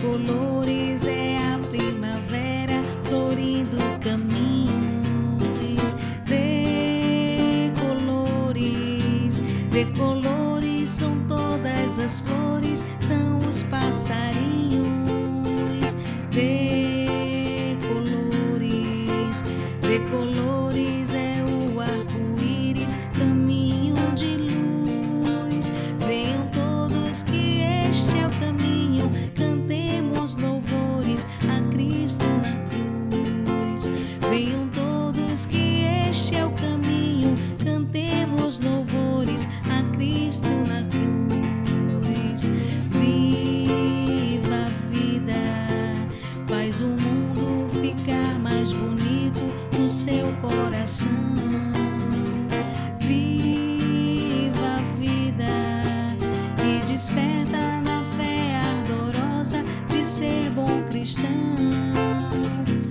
colores é a primavera florindo caminhos. De colores são todas as flores, são os passarinhos. De colores é o arco-íris, caminho de luz. Venham todos que este é o caminho, cantemos louvores a Cristo na cruz. Venham todos que este é o caminho, cantemos louvores a Cristo na cruz. Viva a vida, faz o mundo ficar mais bonito no seu coração. Viva a vida e desperta na fé ardorosa de ser bom cristão.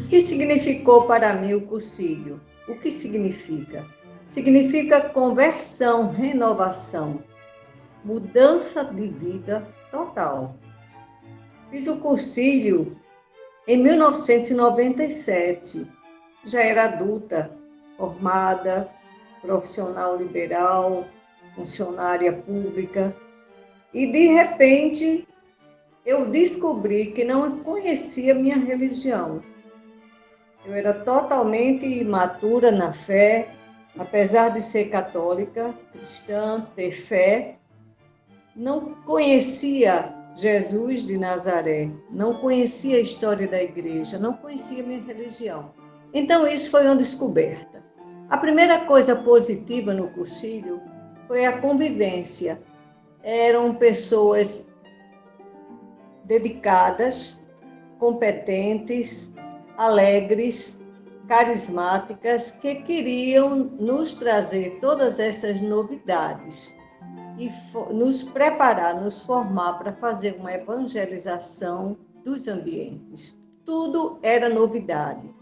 O que significou para mim o cursilho? O que significa? Significa conversão, renovação, mudança de vida total. Fiz o cursilho em 1997. Já era adulta, formada, profissional liberal, funcionária pública. E, de repente, eu descobri que não conhecia minha religião. Eu era totalmente imatura na fé, apesar de ser católica, cristã, ter fé. Não conhecia Jesus de Nazaré, não conhecia a história da igreja, não conhecia minha religião. Então, isso foi uma descoberta. A primeira coisa positiva no cursilho foi a convivência. Eram pessoas dedicadas, competentes, alegres, carismáticas, que queriam nos trazer todas essas novidades e nos preparar, nos formar para fazer uma evangelização dos ambientes. Tudo era novidade.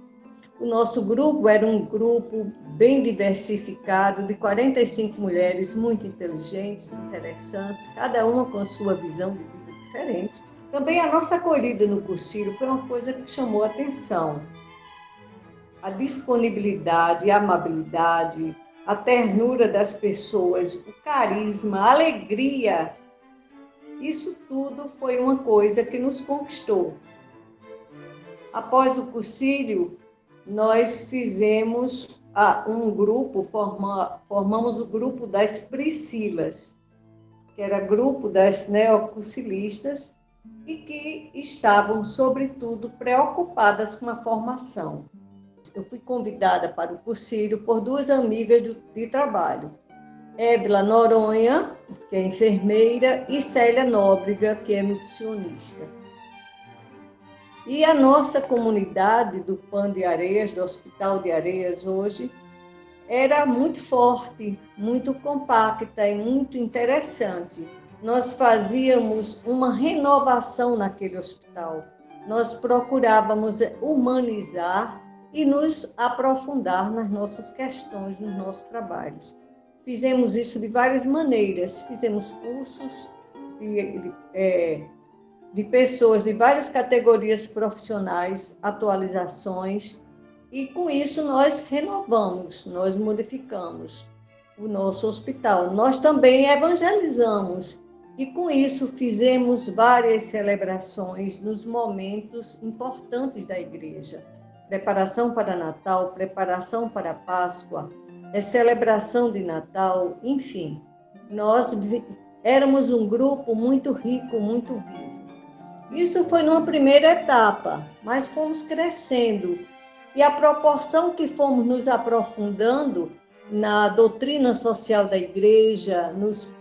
O nosso grupo era um grupo bem diversificado, de 45 mulheres muito inteligentes, interessantes, cada uma com sua visão de vida diferente. Também a nossa acolhida no cursilho foi uma coisa que chamou a atenção. A disponibilidade, a amabilidade, a ternura das pessoas, o carisma, a alegria, isso tudo foi uma coisa que nos conquistou. Após o cursilho, nós fizemos um grupo, formamos o grupo das Priscilas, que era grupo das neocursilistas e que estavam, sobretudo, preocupadas com a formação. Eu fui convidada para o cursilho por duas amigas de trabalho, Edla Noronha, que é enfermeira, e Célia Nóbrega, que é nutricionista. E a nossa comunidade do PAN de Areias, do Hospital de Areias hoje, era muito forte, muito compacta e muito interessante. Nós fazíamos uma renovação naquele hospital. Nós procurávamos humanizar e nos aprofundar nas nossas questões, nos nossos trabalhos. Fizemos isso de várias maneiras. Fizemos cursos de pessoas de várias categorias profissionais, atualizações, e com isso nós renovamos, nós modificamos o nosso hospital. Nós também evangelizamos e com isso fizemos várias celebrações nos momentos importantes da igreja. Preparação para Natal, preparação para Páscoa, celebração de Natal, enfim. Nós éramos um grupo muito rico, muito vivo. Isso foi numa primeira etapa, mas fomos crescendo. E a proporção que fomos nos aprofundando na doutrina social da igreja, nos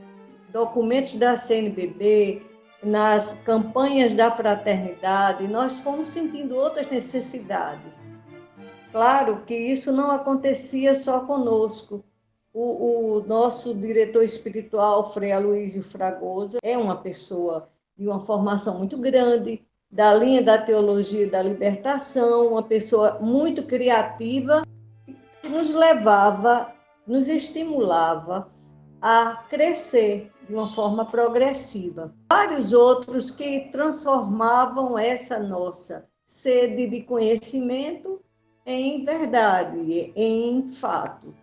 documentos da CNBB, nas campanhas da fraternidade, nós fomos sentindo outras necessidades. Claro que isso não acontecia só conosco. O nosso diretor espiritual, Frei Aloísio Fragoso, é uma pessoa de uma formação muito grande, da linha da teologia da libertação, uma pessoa muito criativa, que nos levava, nos estimulava a crescer de uma forma progressiva. Vários outros que transformavam essa nossa sede de conhecimento em verdade, em fato.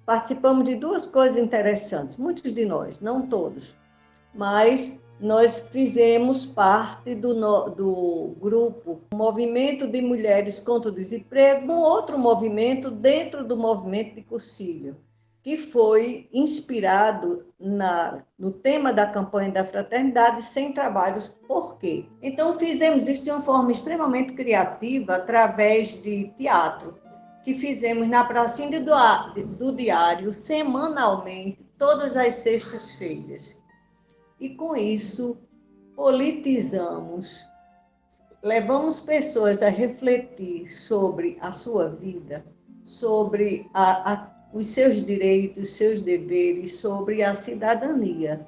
Participamos de duas coisas interessantes, muitos de nós, não todos, mas nós fizemos parte do grupo Movimento de Mulheres contra o Desemprego, um outro movimento dentro do movimento de Cursilho, que foi inspirado no tema da campanha da fraternidade Sem Trabalhos, por quê? Então fizemos isso de uma forma extremamente criativa, através de teatro, que fizemos na pracinha do Diário, semanalmente, todas as sextas-feiras. E com isso, politizamos, levamos pessoas a refletir sobre a sua vida, sobre os seus direitos, seus deveres, sobre a cidadania.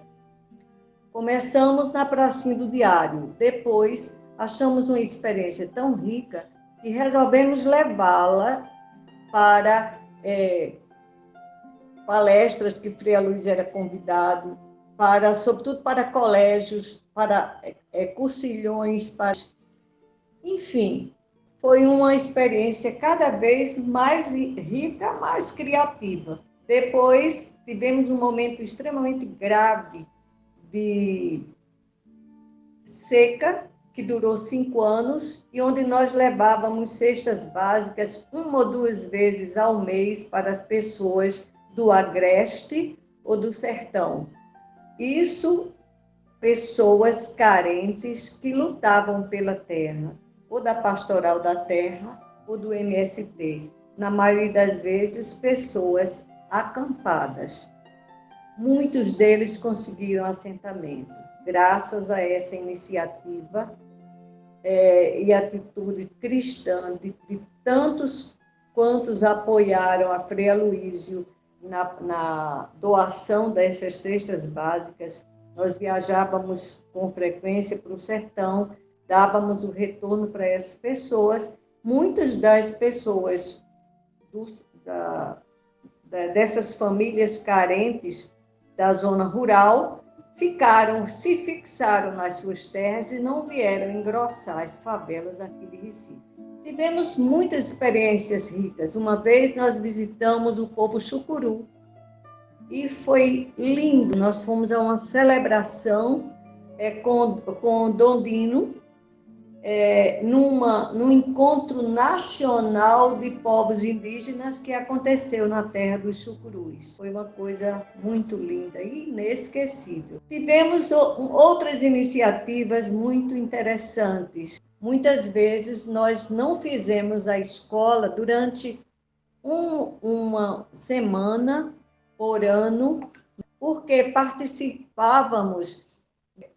Começamos na pracinha do Diário, depois achamos uma experiência tão rica que resolvemos levá-la para palestras que Frei Aloysio era convidado, sobretudo para colégios, para cursilhões, enfim, foi uma experiência cada vez mais rica, mais criativa. Depois tivemos um momento extremamente grave de seca, que durou 5 anos, e onde nós levávamos cestas básicas 1 ou 2 vezes ao mês para as pessoas do Agreste ou do Sertão. Isso, pessoas carentes que lutavam pela terra, ou da Pastoral da Terra, ou do MST. Na maioria das vezes, pessoas acampadas. Muitos deles conseguiram assentamento, graças a essa iniciativa e atitude cristã de tantos quantos apoiaram a Frei Aloysio na doação dessas cestas básicas. Nós viajávamos com frequência para o sertão, dávamos o retorno para essas pessoas. Muitas das pessoas dessas famílias carentes da zona rural se fixaram nas suas terras e não vieram engrossar as favelas aqui de Recife. Tivemos muitas experiências ricas. Uma vez nós visitamos o povo Chucuru e foi lindo. Nós fomos a uma celebração com Dom Dino, num encontro nacional de povos indígenas que aconteceu na terra dos Chucurus. Foi uma coisa muito linda e inesquecível. Tivemos outras iniciativas muito interessantes. Muitas vezes nós não fizemos a escola durante uma semana por ano, porque participávamos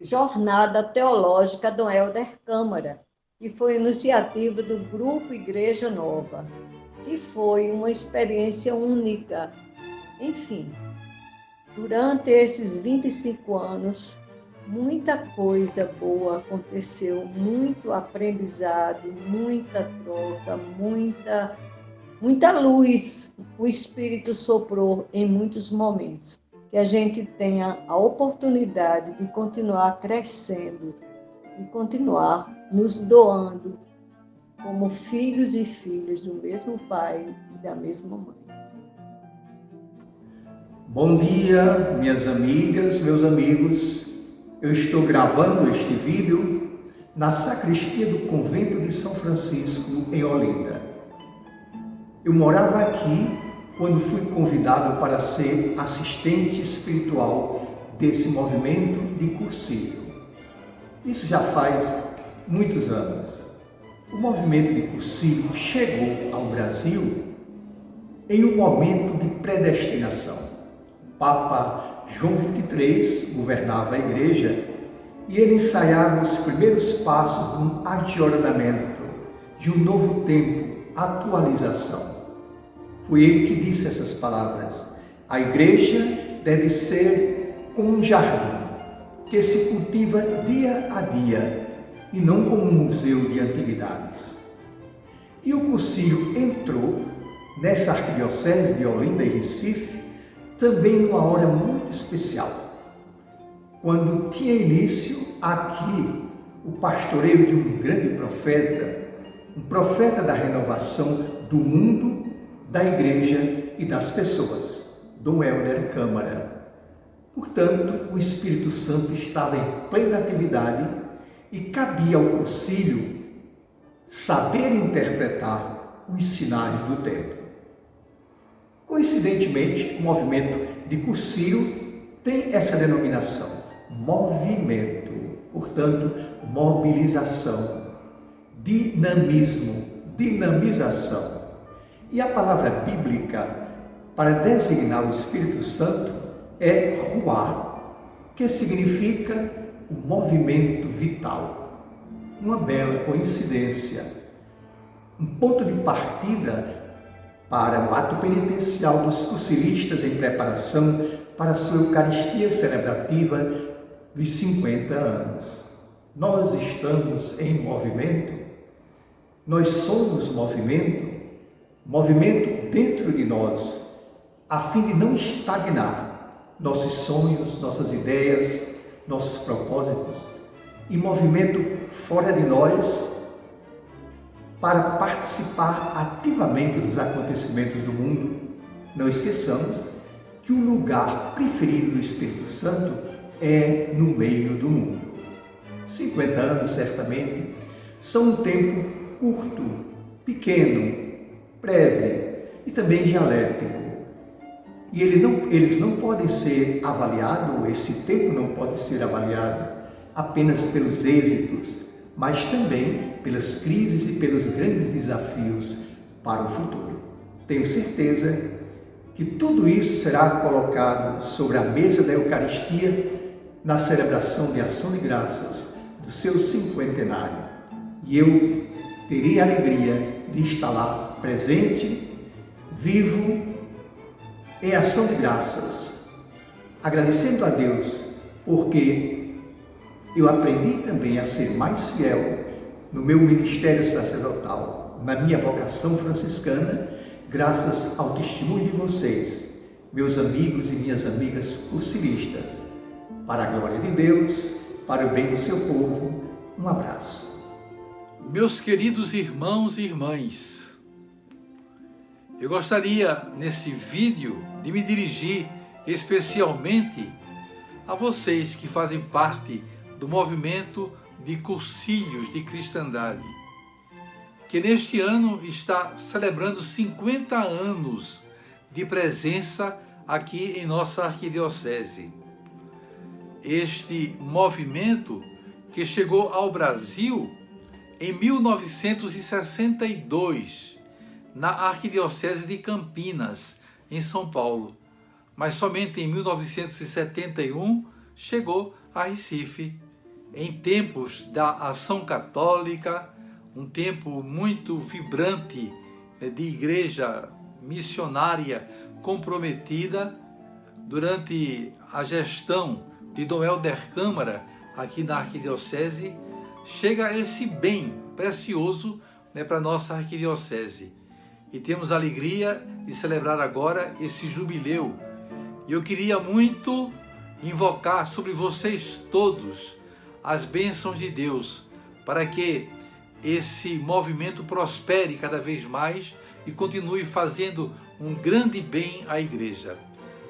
Jornada Teológica do Helder Câmara, que foi iniciativa do Grupo Igreja Nova, que foi uma experiência única. Enfim, durante esses 25 anos, muita coisa boa aconteceu, muito aprendizado, muita troca, muita luz. O Espírito soprou em muitos momentos. Que a gente tenha a oportunidade de continuar crescendo e continuar nos doando como filhos e filhas do mesmo pai e da mesma mãe. Bom dia, minhas amigas, meus amigos. Eu estou gravando este vídeo na sacristia do Convento de São Francisco, em Olinda. Eu morava aqui quando fui convidado para ser assistente espiritual desse movimento de Cursilho. Isso já faz muitos anos. O movimento de Cursilho chegou ao Brasil em um momento de predestinação. O Papa João XXIII governava a Igreja e ele ensaiava os primeiros passos de um aggiornamento, de um novo tempo, atualização. Foi ele que disse essas palavras. A igreja deve ser como um jardim que se cultiva dia a dia e não como um museu de antiguidades. E o Cursilho entrou nessa arquidiocese de Olinda e Recife, também numa hora muito especial, quando tinha início aqui o pastoreio de um grande profeta, um profeta da renovação do mundo, da igreja e das pessoas, Dom Helder Câmara. Portanto, o Espírito Santo estava em plena atividade e cabia ao concílio saber interpretar os sinais do tempo. Coincidentemente, o movimento de concílio tem essa denominação, movimento, portanto, mobilização, dinamismo, dinamização. E a palavra bíblica para designar o Espírito Santo é ruá, que significa o movimento vital. Uma bela coincidência, um ponto de partida para o ato penitencial dos conciliistas em preparação para a sua Eucaristia celebrativa dos 50 anos. Nós estamos em movimento, nós somos movimento dentro de nós, a fim de não estagnar nossos sonhos, nossas ideias, nossos propósitos, e movimento fora de nós para participar ativamente dos acontecimentos do mundo. Não esqueçamos que o lugar preferido do Espírito Santo é no meio do mundo. 50 anos, certamente, são um tempo curto, pequeno, breve e também dialético. E eles não podem ser avaliados, esse tempo não pode ser avaliado apenas pelos êxitos, mas também pelas crises e pelos grandes desafios para o futuro. Tenho certeza que tudo isso será colocado sobre a mesa da Eucaristia na celebração de ação de graças do seu cinquentenário. E eu terei a alegria de estar lá presente, vivo, em ação de graças, agradecendo a Deus, porque eu aprendi também a ser mais fiel no meu ministério sacerdotal, na minha vocação franciscana, graças ao testemunho de vocês, meus amigos e minhas amigas cursilistas. Para a glória de Deus, para o bem do seu povo, um abraço. Meus queridos irmãos e irmãs, eu gostaria nesse vídeo de me dirigir especialmente a vocês que fazem parte do movimento de cursilhos de cristandade, que neste ano está celebrando 50 anos de presença aqui em nossa arquidiocese. Este movimento que chegou ao Brasil em 1962, na arquidiocese de Campinas, em São Paulo, mas somente em 1971 chegou a Recife, em tempos da ação católica, um tempo muito vibrante de igreja missionária comprometida. Durante a gestão de Dom Helder Câmara, aqui na arquidiocese, chega esse bem precioso para a nossa arquidiocese. E temos a alegria de celebrar agora esse jubileu. E eu queria muito invocar sobre vocês todos as bênçãos de Deus, para que esse movimento prospere cada vez mais e continue fazendo um grande bem à igreja.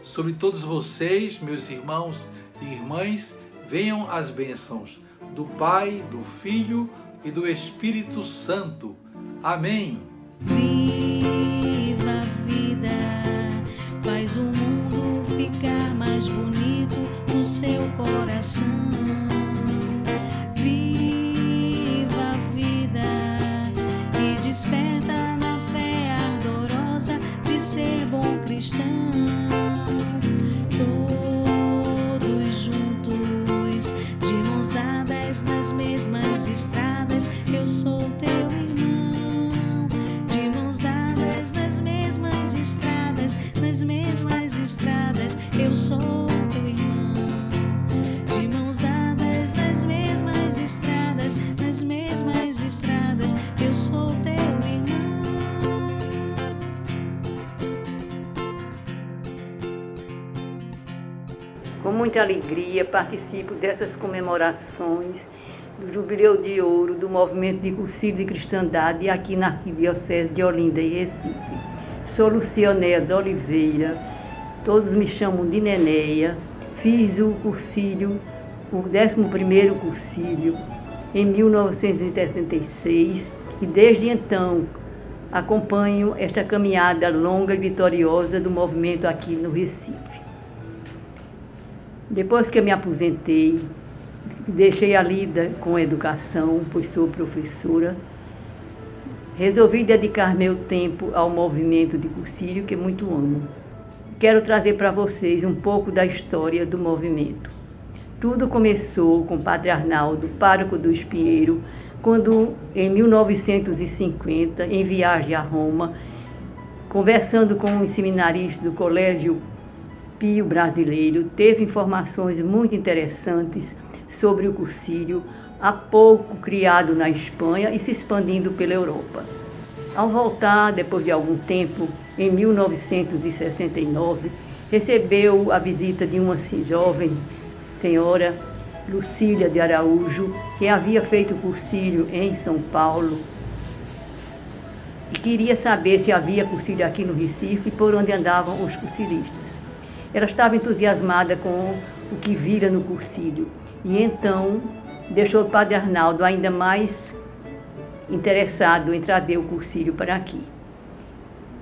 Sobre todos vocês, meus irmãos e irmãs, venham as bênçãos do Pai, do Filho e do Espírito Santo. Amém. Viva a vida, faz o mundo ficar mais bonito no seu coração. Viva a vida e desperta na fé ardorosa de ser bom cristão. Todos juntos, de mãos dadas nas mesmas estradas, eu sou teu irmão. De mãos dadas nas mesmas estradas, eu sou teu irmão. De mãos dadas nas mesmas estradas, eu sou teu irmão. Com muita alegria, participo dessas comemorações do Jubileu de Ouro do Movimento de Cursilho de Cristandade aqui na Arquidiocese de Olinda e Recife. Sou Lucianéia de Oliveira, todos me chamam de Nenéia. Fiz o cursilho, o 11º cursilho, em 1976 e desde então acompanho esta caminhada longa e vitoriosa do movimento aqui no Recife. Depois que eu me aposentei, deixei a lida com a educação, pois sou professora, resolvi dedicar meu tempo ao movimento de cursilho, que muito amo. Quero trazer para vocês um pouco da história do movimento. Tudo começou com o Padre Arnaldo, pároco do Espinheiro, quando, em 1950, em viagem a Roma, conversando com um seminarista do Colégio Pio Brasileiro, teve informações muito interessantes sobre o cursilho, há pouco criado na Espanha e se expandindo pela Europa. Ao voltar, depois de algum tempo, em 1969, recebeu a visita de uma jovem senhora, Lucília de Araújo, que havia feito cursilho em São Paulo e queria saber se havia cursilho aqui no Recife e por onde andavam os cursilistas. Ela estava entusiasmada com o que vira no cursilho e então deixou o Padre Arnaldo ainda mais interessado em trazer o cursilho para aqui.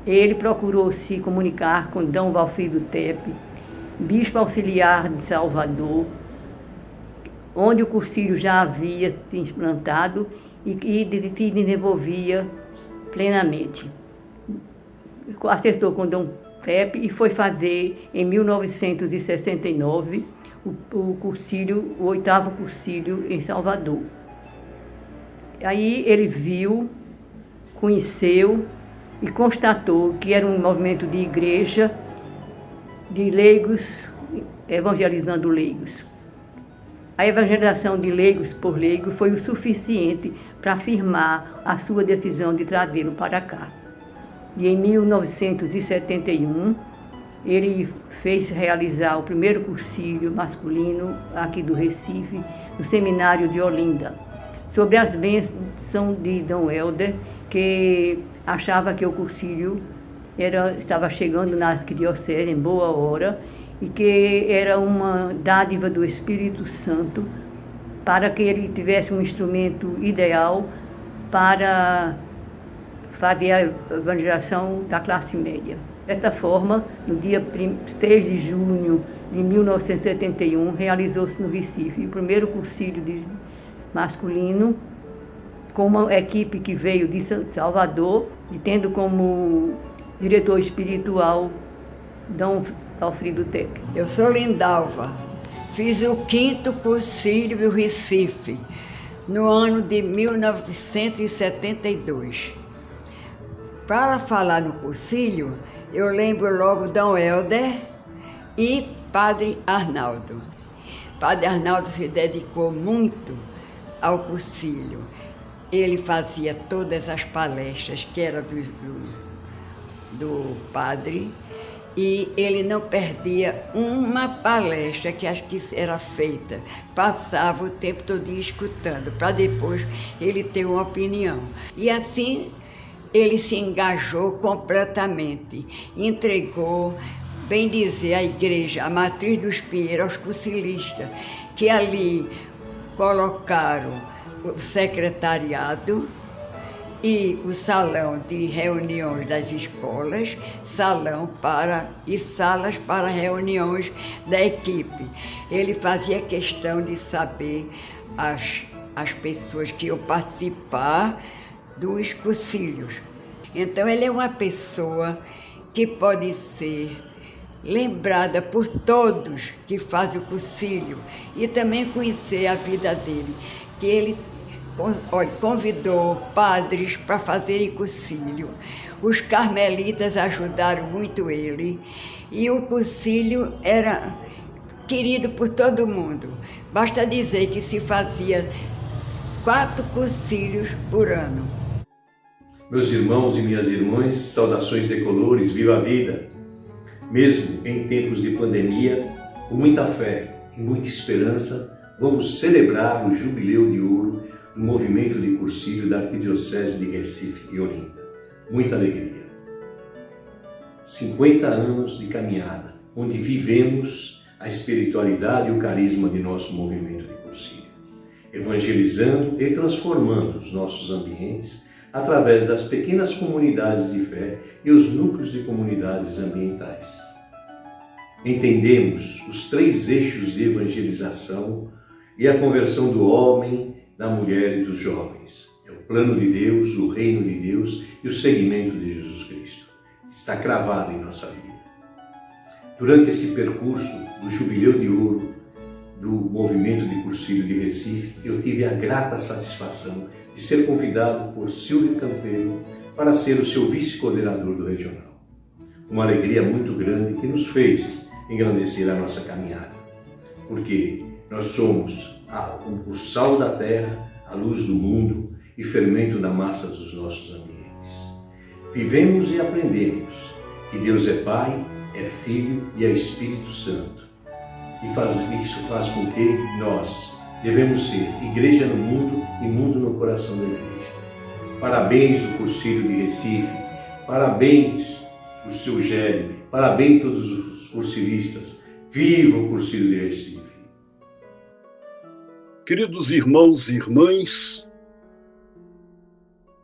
Ele procurou se comunicar com D. Valfrido Tepe, bispo auxiliar de Salvador, onde o cursilho já havia se implantado e se desenvolvia plenamente. Acertou com D. Tepe e foi fazer, em 1969, o cursilho, o 8º cursilho em Salvador. Aí ele viu, conheceu e constatou que era um movimento de igreja, de leigos, evangelizando leigos. A evangelização de leigos por leigo foi o suficiente para afirmar a sua decisão de trazê-lo para cá. E em 1971, ele fez realizar o primeiro cursilho masculino aqui do Recife, no Seminário de Olinda, sobre as bênçãos de D. Helder, que achava que o cursilho estava chegando na arquidiocese em boa hora e que era uma dádiva do Espírito Santo para que ele tivesse um instrumento ideal para fazer a evangelização da classe média. Dessa forma, no dia 6 de junho de 1971, realizou-se no Recife o primeiro cursilho masculino, com uma equipe que veio de Salvador, e tendo como diretor espiritual D. Valfrido Tepe. Eu sou Lindalva, fiz o 5º cursilho do Recife, no ano de 1972. Para falar no cursilho, eu lembro logo D. Helder e Padre Arnaldo. Padre Arnaldo se dedicou muito ao cursilho. Ele fazia todas as palestras que eram do padre e ele não perdia uma palestra que era feita. Passava o tempo todo escutando, para depois ele ter uma opinião. E assim ele se engajou completamente, entregou, bem dizer, a igreja, a matriz dos Pinheiros, aos cursilistas, que ali colocaram o secretariado e o salão de reuniões das escolas, salas para reuniões da equipe. Ele fazia questão de saber as pessoas que iam participar dos cursilhos. Então ele é uma pessoa que pode ser lembrada por todos que fazem o cursilho e também conhecer a vida dele, que ele convidou padres para fazerem cursilho. Os carmelitas ajudaram muito ele e o cursilho era querido por todo mundo. Basta dizer que se fazia 4 cursilhos por ano. Meus irmãos e minhas irmãs, saudações tricolores, viva a vida! Mesmo em tempos de pandemia, com muita fé e muita esperança, vamos celebrar o Jubileu de Ouro do movimento de Cursilho da Arquidiocese de Recife e Olinda. Muita alegria. 50 anos de caminhada, onde vivemos a espiritualidade e o carisma de nosso movimento de Cursilho, evangelizando e transformando os nossos ambientes através das pequenas comunidades de fé e os núcleos de comunidades ambientais. Entendemos os 3 eixos de evangelização e a conversão do homem, da mulher e dos jovens. É o plano de Deus, o reino de Deus e o seguimento de Jesus Cristo. Está cravado em nossa vida. Durante esse percurso do Jubileu de Ouro do movimento de Cursilho de Recife, eu tive a grata satisfação de ser convidado por Silvio Campelo para ser o seu vice-coordenador do regional. Uma alegria muito grande que nos fez engrandecer a nossa caminhada, porque nós somos o sal da terra, a luz do mundo e fermento da massa dos nossos ambientes. Vivemos e aprendemos que Deus é Pai, é Filho e é Espírito Santo. E isso faz com que nós devemos ser igreja no mundo e mundo no coração da igreja. Parabéns o Cursilho de Recife, parabéns o seu Gélio, parabéns todos os cursilistas. Viva o Cursilho de Recife! Queridos irmãos e irmãs,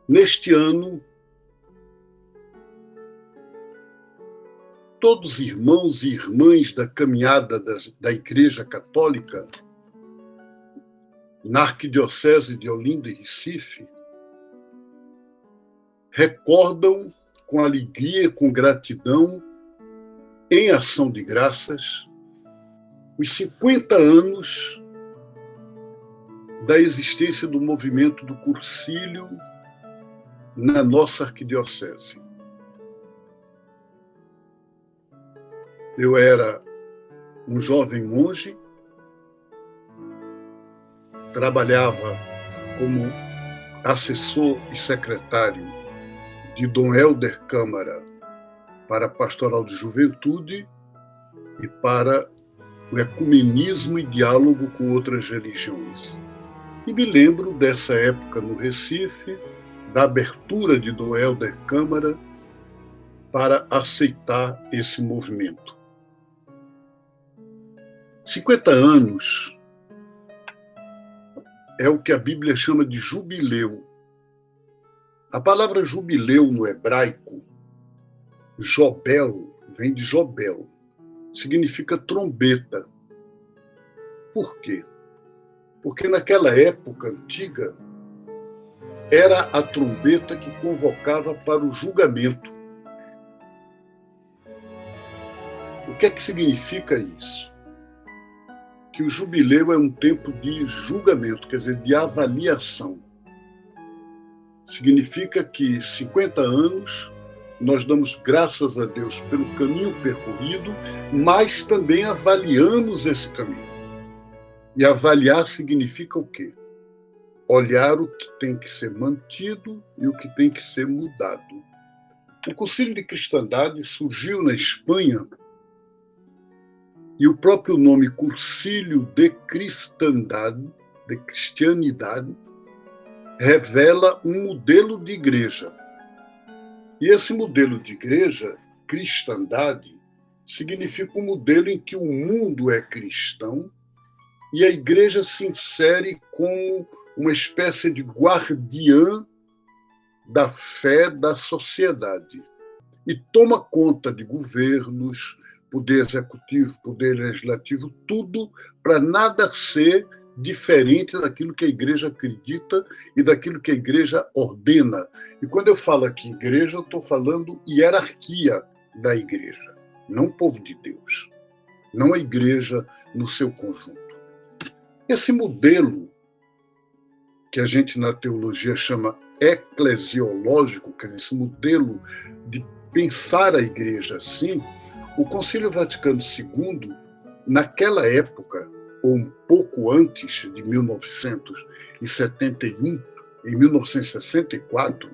neste ano, todos irmãos e irmãs da caminhada da Igreja Católica na Arquidiocese de Olinda e Recife recordam com alegria, com gratidão, em ação de graças, os 50 anos da existência do movimento do Cursilho na nossa arquidiocese. Eu era um jovem monge, trabalhava como assessor e secretário de Dom Helder Câmara para a Pastoral de Juventude e para o ecumenismo e diálogo com outras religiões. E me lembro dessa época no Recife, da abertura de Dom Helder Câmara para aceitar esse movimento. 50 anos é o que a Bíblia chama de jubileu. A palavra jubileu no hebraico, Jobel, vem de Jobel, significa trombeta. Por quê? Porque naquela época antiga, era a trombeta que convocava para o julgamento. O que é que significa isso? Que o jubileu é um tempo de julgamento, quer dizer, de avaliação. Significa que 50 anos nós damos graças a Deus pelo caminho percorrido, mas também avaliamos esse caminho. E avaliar significa o quê? Olhar o que tem que ser mantido e o que tem que ser mudado. O Concílio de Cristandade surgiu na Espanha e o próprio nome Concílio de Cristandade, de Cristianidade, revela um modelo de igreja. E esse modelo de igreja, cristandade, significa um modelo em que o mundo é cristão e a igreja se insere como uma espécie de guardiã da fé da sociedade e toma conta de governos, poder executivo, poder legislativo, tudo para nada ser diferente daquilo que a igreja acredita e daquilo que a igreja ordena. E quando eu falo aqui igreja, eu estou falando hierarquia da igreja, não povo de Deus, não a igreja no seu conjunto. Esse modelo que a gente na teologia chama eclesiológico, que é esse modelo de pensar a igreja assim, o Concílio Vaticano II, naquela época, ou um pouco antes de 1971, em 1964,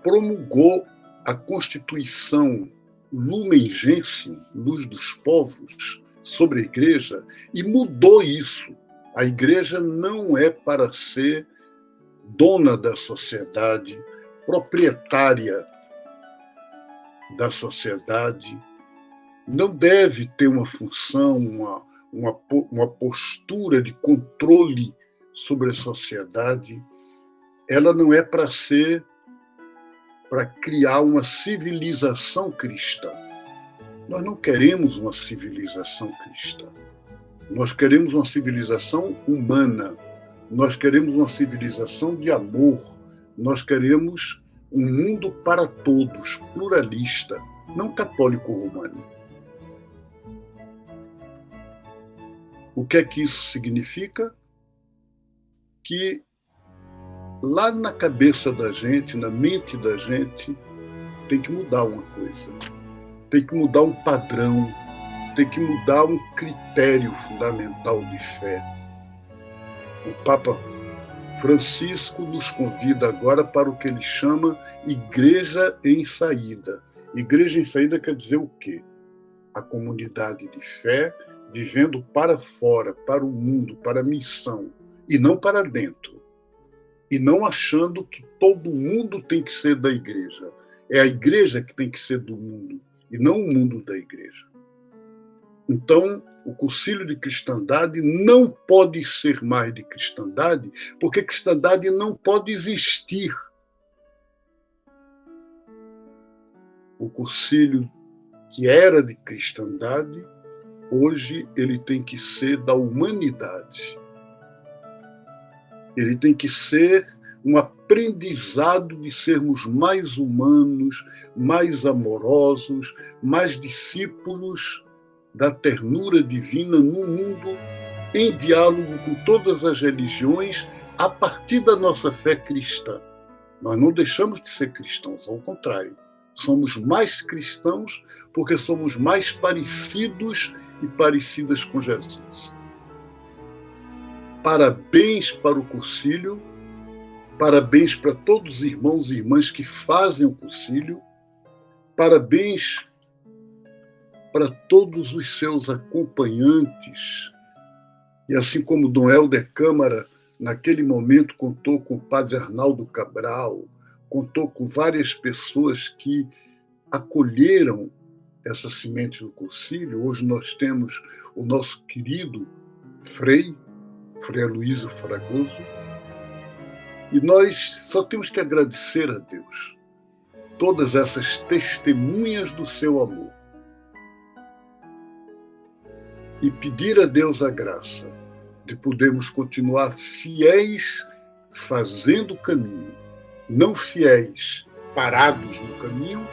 promulgou a Constituição Lumen Gentium, Luz dos Povos, sobre a igreja e mudou isso. A igreja não é para ser dona da sociedade, proprietária da sociedade, não deve ter uma função, uma postura de controle sobre a sociedade. Ela não é para criar uma civilização cristã. Nós não queremos uma civilização cristã. Nós queremos uma civilização humana. Nós queremos uma civilização de amor. Nós queremos um mundo para todos, pluralista, não católico romano. O que é que isso significa? Que lá na cabeça da gente, na mente da gente, tem que mudar uma coisa. Tem que mudar um padrão, tem que mudar um critério fundamental de fé. O Papa Francisco nos convida agora para o que ele chama Igreja em Saída. Igreja em Saída quer dizer o quê? A comunidade de fé vivendo para fora, para o mundo, para a missão, e não para dentro. E não achando que todo mundo tem que ser da igreja. É a igreja que tem que ser do mundo, e não o mundo da igreja. Então, o Concílio de Cristandade não pode ser mais de cristandade, porque cristandade não pode existir. O Concílio que era de cristandade, hoje ele tem que ser da humanidade. Ele tem que ser um aprendizado de sermos mais humanos, mais amorosos, mais discípulos da ternura divina no mundo, em diálogo com todas as religiões, a partir da nossa fé cristã. Nós não deixamos de ser cristãos, ao contrário. Somos mais cristãos porque somos mais parecidos e parecidas com Jesus. Parabéns para o concílio, parabéns para todos os irmãos e irmãs que fazem o concílio, parabéns para todos os seus acompanhantes. E assim como Dom Helder Câmara, naquele momento, contou com o padre Arnaldo Cabral, contou com várias pessoas que acolheram essa semente do concílio. Hoje nós temos o nosso querido Frei Aloysio Fragoso, e nós só temos que agradecer a Deus todas essas testemunhas do seu amor e pedir a Deus a graça de podermos continuar fiéis fazendo o caminho, não fiéis parados no caminho,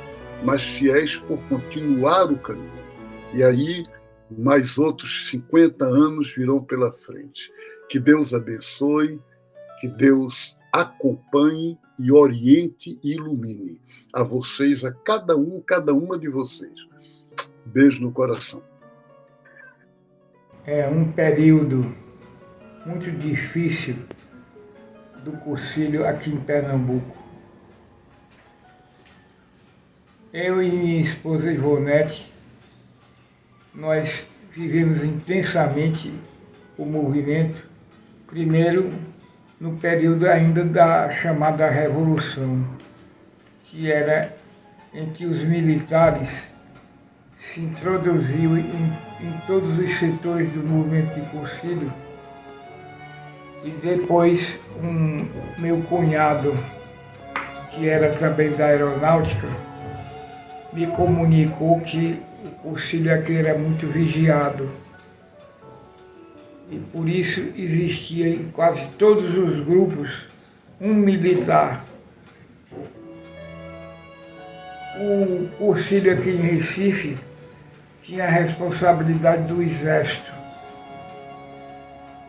mas fiéis por continuar o caminho. E aí, mais outros 50 anos virão pela frente. Que Deus abençoe, que Deus acompanhe e oriente e ilumine a vocês, a cada uma de vocês. Beijo no coração. É um período muito difícil do concílio aqui em Pernambuco. Eu e minha esposa Ivonete, nós vivemos intensamente o movimento, primeiro no período ainda da chamada Revolução, que era em que os militares se introduziam em todos os setores do movimento de concílio. E depois meu cunhado, que era também da aeronáutica, me comunicou que o concílio aqui era muito vigiado. E por isso existia em quase todos os grupos um militar. O concílio aqui em Recife tinha a responsabilidade do Exército.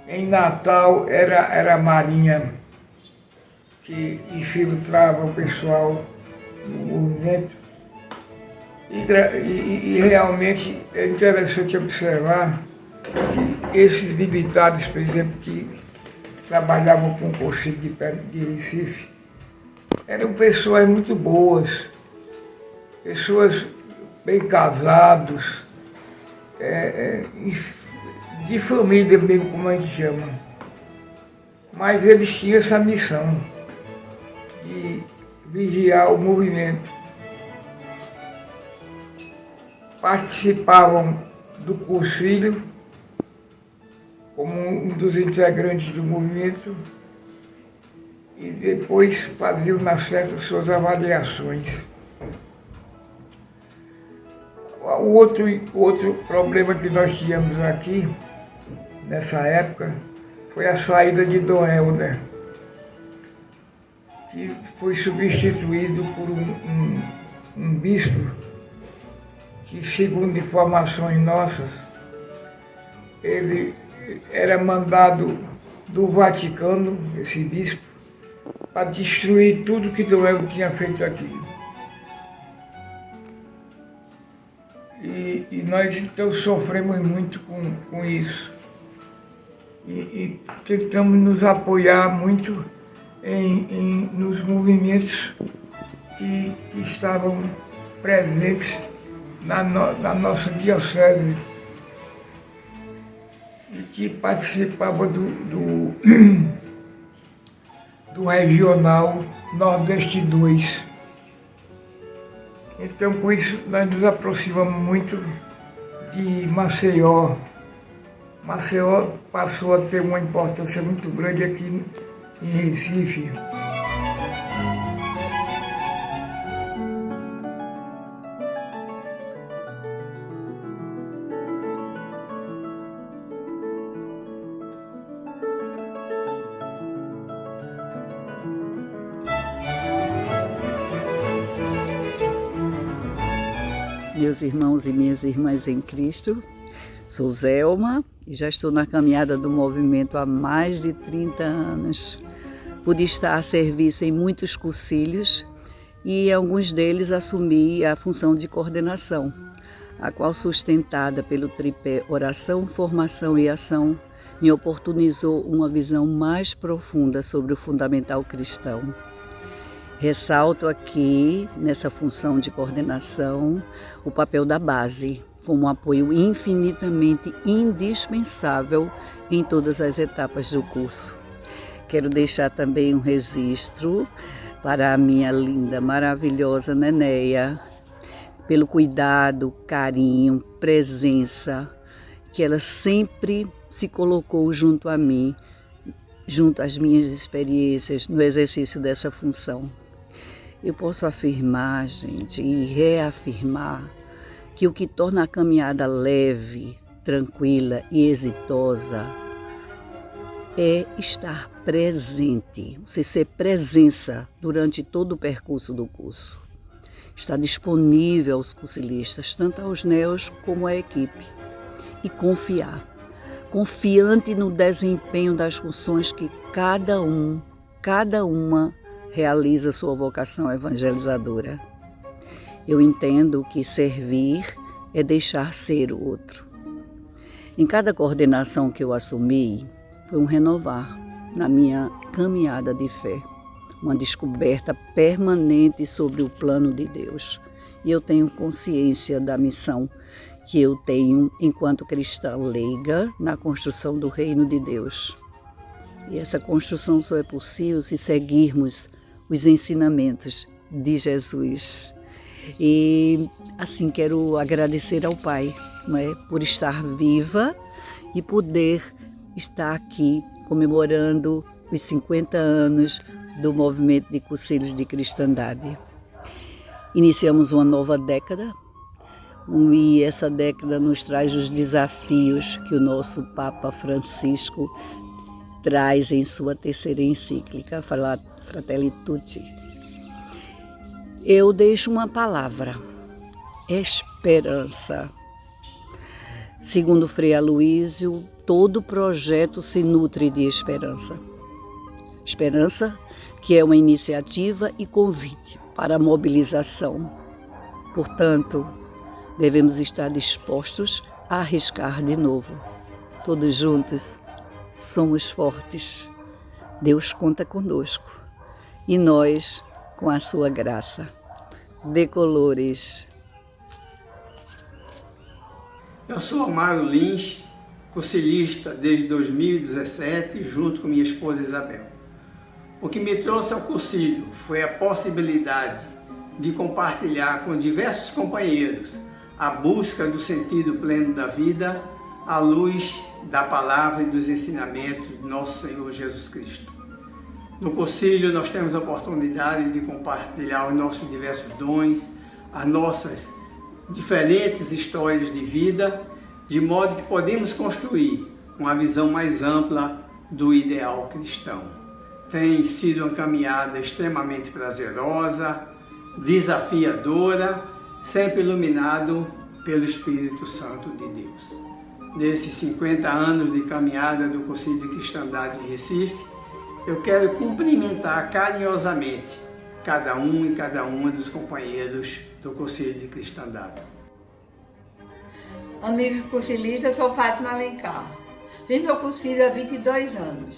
Em Natal era a Marinha que infiltrava o pessoal no movimento. E realmente é interessante observar que esses militares, por exemplo, que trabalhavam com o concílio de Recife, eram pessoas muito boas, pessoas bem casados, de família mesmo, como a gente chama. Mas eles tinham essa missão de vigiar o movimento. Participavam do concílio como um dos integrantes do movimento e depois faziam na certa suas avaliações. O outro problema que nós tínhamos aqui, nessa época, foi a saída de Dom Helder, que foi substituído por um bispo que, segundo informações nossas, ele era mandado do Vaticano, esse bispo, para destruir tudo que Dom Helder tinha feito aqui. E nós então sofremos muito com isso. E tentamos nos apoiar muito nos movimentos que estavam presentes na nossa diocese e que participavam do Regional Nordeste 2. Então, com isso, nós nos aproximamos muito de Maceió. Maceió passou a ter uma importância muito grande aqui em Recife. Meus irmãos e minhas irmãs em Cristo, sou Zelma e já estou na caminhada do movimento há mais de 30 anos. Pude estar a serviço em muitos cursilhos e em alguns deles assumi a função de coordenação, a qual, sustentada pelo tripé oração, formação e ação, me oportunizou uma visão mais profunda sobre o fundamental cristão. Ressalto aqui, nessa função de coordenação, o papel da base, como um apoio infinitamente indispensável em todas as etapas do curso. Quero deixar também um registro para a minha linda, maravilhosa Nenéia, pelo cuidado, carinho, presença, que ela sempre se colocou junto a mim, junto às minhas experiências no exercício dessa função. Eu posso afirmar, gente, e reafirmar que o que torna a caminhada leve, tranquila e exitosa é estar presente, você ser presença durante todo o percurso do curso. Estar disponível aos cursilistas, tanto aos neos como à equipe. E confiar, confiante no desempenho das funções que cada uma realiza sua vocação evangelizadora. Eu entendo que servir é deixar ser o outro. Em cada coordenação que eu assumi, foi um renovar na minha caminhada de fé, uma descoberta permanente sobre o plano de Deus. E eu tenho consciência da missão que eu tenho enquanto cristã leiga na construção do reino de Deus. E essa construção só é possível se seguirmos os ensinamentos de Jesus. E assim quero agradecer ao Pai, por estar viva e poder estar aqui comemorando os 50 anos do movimento de Cursilhos de Cristandade. Iniciamos uma nova década e essa década nos traz os desafios que o nosso Papa Francisco traz em sua terceira encíclica, Fratelli Tutti. Eu deixo uma palavra: esperança. Segundo Frei Aloísio, todo projeto se nutre de esperança. Esperança que é uma iniciativa e convite para a mobilização. Portanto, devemos estar dispostos a arriscar de novo. Todos juntos somos fortes. Deus conta conosco e nós com a sua graça. De colores. Eu sou Amaro Lins, cursilista desde 2017, junto com minha esposa Isabel. O que me trouxe ao cursilho foi a possibilidade de compartilhar com diversos companheiros a busca do sentido pleno da vida à luz da palavra e dos ensinamentos do nosso Senhor Jesus Cristo. No cursilho nós temos a oportunidade de compartilhar os nossos diversos dons, as nossas diferentes histórias de vida, de modo que podemos construir uma visão mais ampla do ideal cristão. Tem sido uma caminhada extremamente prazerosa, desafiadora, sempre iluminado pelo Espírito Santo de Deus. Nesses 50 anos de caminhada do Conselho de Cristandade em Recife, eu quero cumprimentar carinhosamente cada um e cada uma dos companheiros do Conselho de Cristandade. Amigos cursilistas, sou Fátima Alencar. Fiz meu cursilho há 22 anos.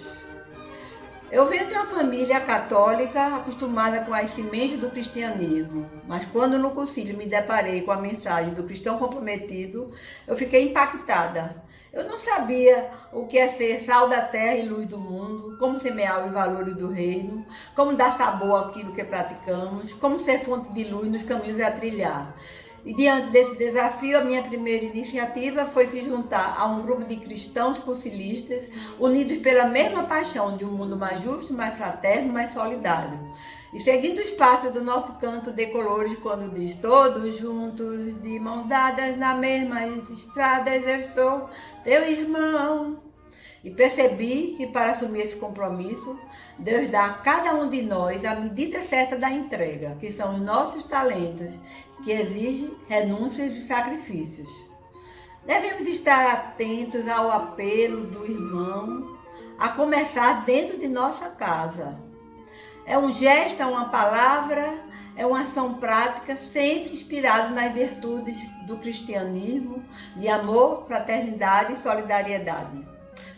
Eu venho de uma família católica acostumada com as sementes do cristianismo, mas quando no cursilho me deparei com a mensagem do cristão comprometido, eu fiquei impactada. Eu não sabia o que é ser sal da terra e luz do mundo, como semear os valores do reino, como dar sabor àquilo que praticamos, como ser fonte de luz nos caminhos a trilhar. E diante desse desafio, a minha primeira iniciativa foi se juntar a um grupo de cristãos cursilistas unidos pela mesma paixão de um mundo mais justo, mais fraterno, mais solidário. E seguindo os passos do nosso canto de colores, quando diz todos juntos, de mãos dadas na mesma estrada, eu sou teu irmão. E percebi que para assumir esse compromisso, Deus dá a cada um de nós a medida certa da entrega, que são os nossos talentos, que exigem renúncias e sacrifícios. Devemos estar atentos ao apelo do irmão, a começar dentro de nossa casa. É um gesto, é uma palavra, é uma ação prática, sempre inspirado nas virtudes do cristianismo, de amor, fraternidade e solidariedade.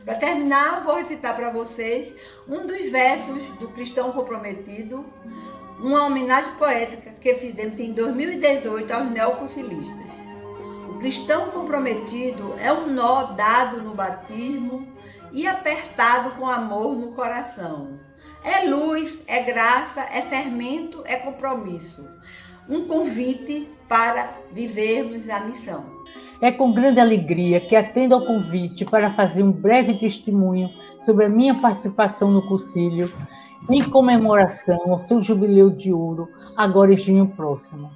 Para terminar, vou recitar para vocês um dos versos do Cristão Comprometido, uma homenagem poética que fizemos em 2018 aos neocursilistas. O cristão comprometido é um nó dado no batismo e apertado com amor no coração. É luz, é graça, é fermento, é compromisso. Um convite para vivermos a missão. É com grande alegria que atendo ao convite para fazer um breve testemunho sobre a minha participação no cursilho em comemoração ao seu jubileu de ouro, agora em junho próximo.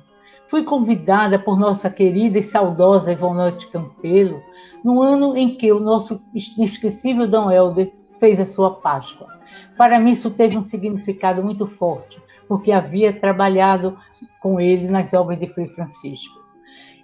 Fui convidada por nossa querida e saudosa Ivonete Campelo no ano em que o nosso inesquecível Dom Helder fez a sua Páscoa. Para mim isso teve um significado muito forte, porque havia trabalhado com ele nas obras de Frei Francisco.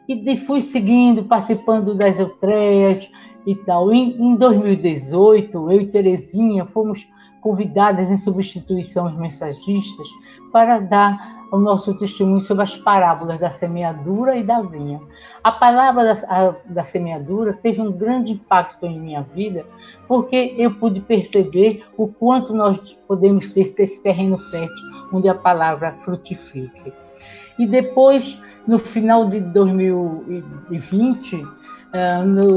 E fui seguindo, participando das outreias e tal. Em 2018, eu e Terezinha fomos convidadas em substituição aos mensagistas para dar o nosso testemunho sobre as parábolas da semeadura e da vinha. A palavra da semeadura teve um grande impacto em minha vida, porque eu pude perceber o quanto nós podemos ter esse terreno fértil, onde a palavra frutifique. E depois, no final de 2020,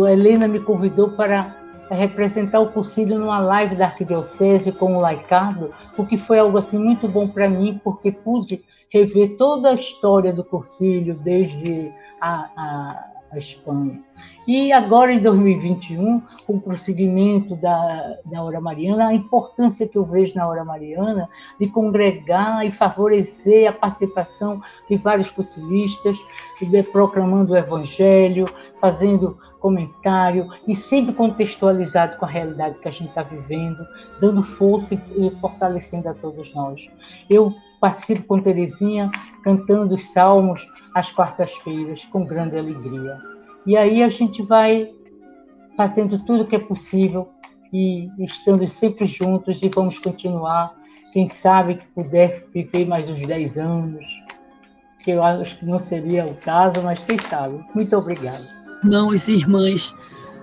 Helena me convidou para representar o cursilho numa live da Arquidiocese com o Laicardo, o que foi algo assim muito bom para mim, porque pude rever toda a história do cursilho desde a Espanha. E agora, em 2021, com o prosseguimento da Hora Mariana, a importância que eu vejo na Hora Mariana de congregar e favorecer a participação de vários cursilistas, proclamando o Evangelho, fazendo comentário e sempre contextualizado com a realidade que a gente está vivendo, dando força e fortalecendo a todos nós. Eu participo com Terezinha, cantando os salmos às quartas-feiras, com grande alegria. E aí a gente vai fazendo tudo o que é possível e estando sempre juntos e vamos continuar. Quem sabe que puder viver mais uns 10 anos, que eu acho que não seria o caso, mas quem sabe. Muito obrigada. Irmãos e irmãs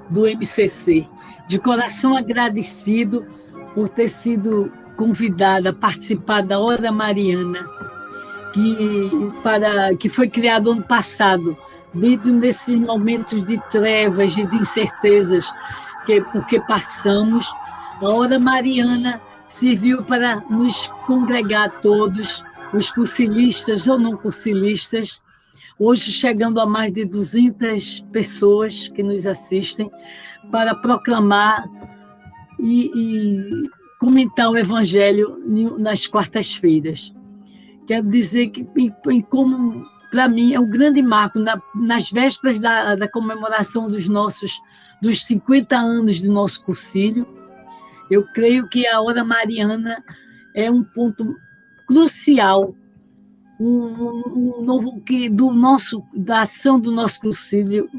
do MCC, de coração agradecido por ter sido convidada a participar da Hora Mariana, que foi criado ano passado dentro desses momentos de trevas e de incertezas porque passamos, a hora mariana serviu para nos congregar todos, os cursilistas ou não cursilistas, hoje chegando a mais de 200 pessoas que nos assistem, para proclamar e comentar o Evangelho nas quartas-feiras. Quero dizer que, como para mim, é um grande marco, nas vésperas da comemoração dos 50 anos do nosso cursilho, eu creio que a hora mariana é um ponto crucial da ação do nosso cursilho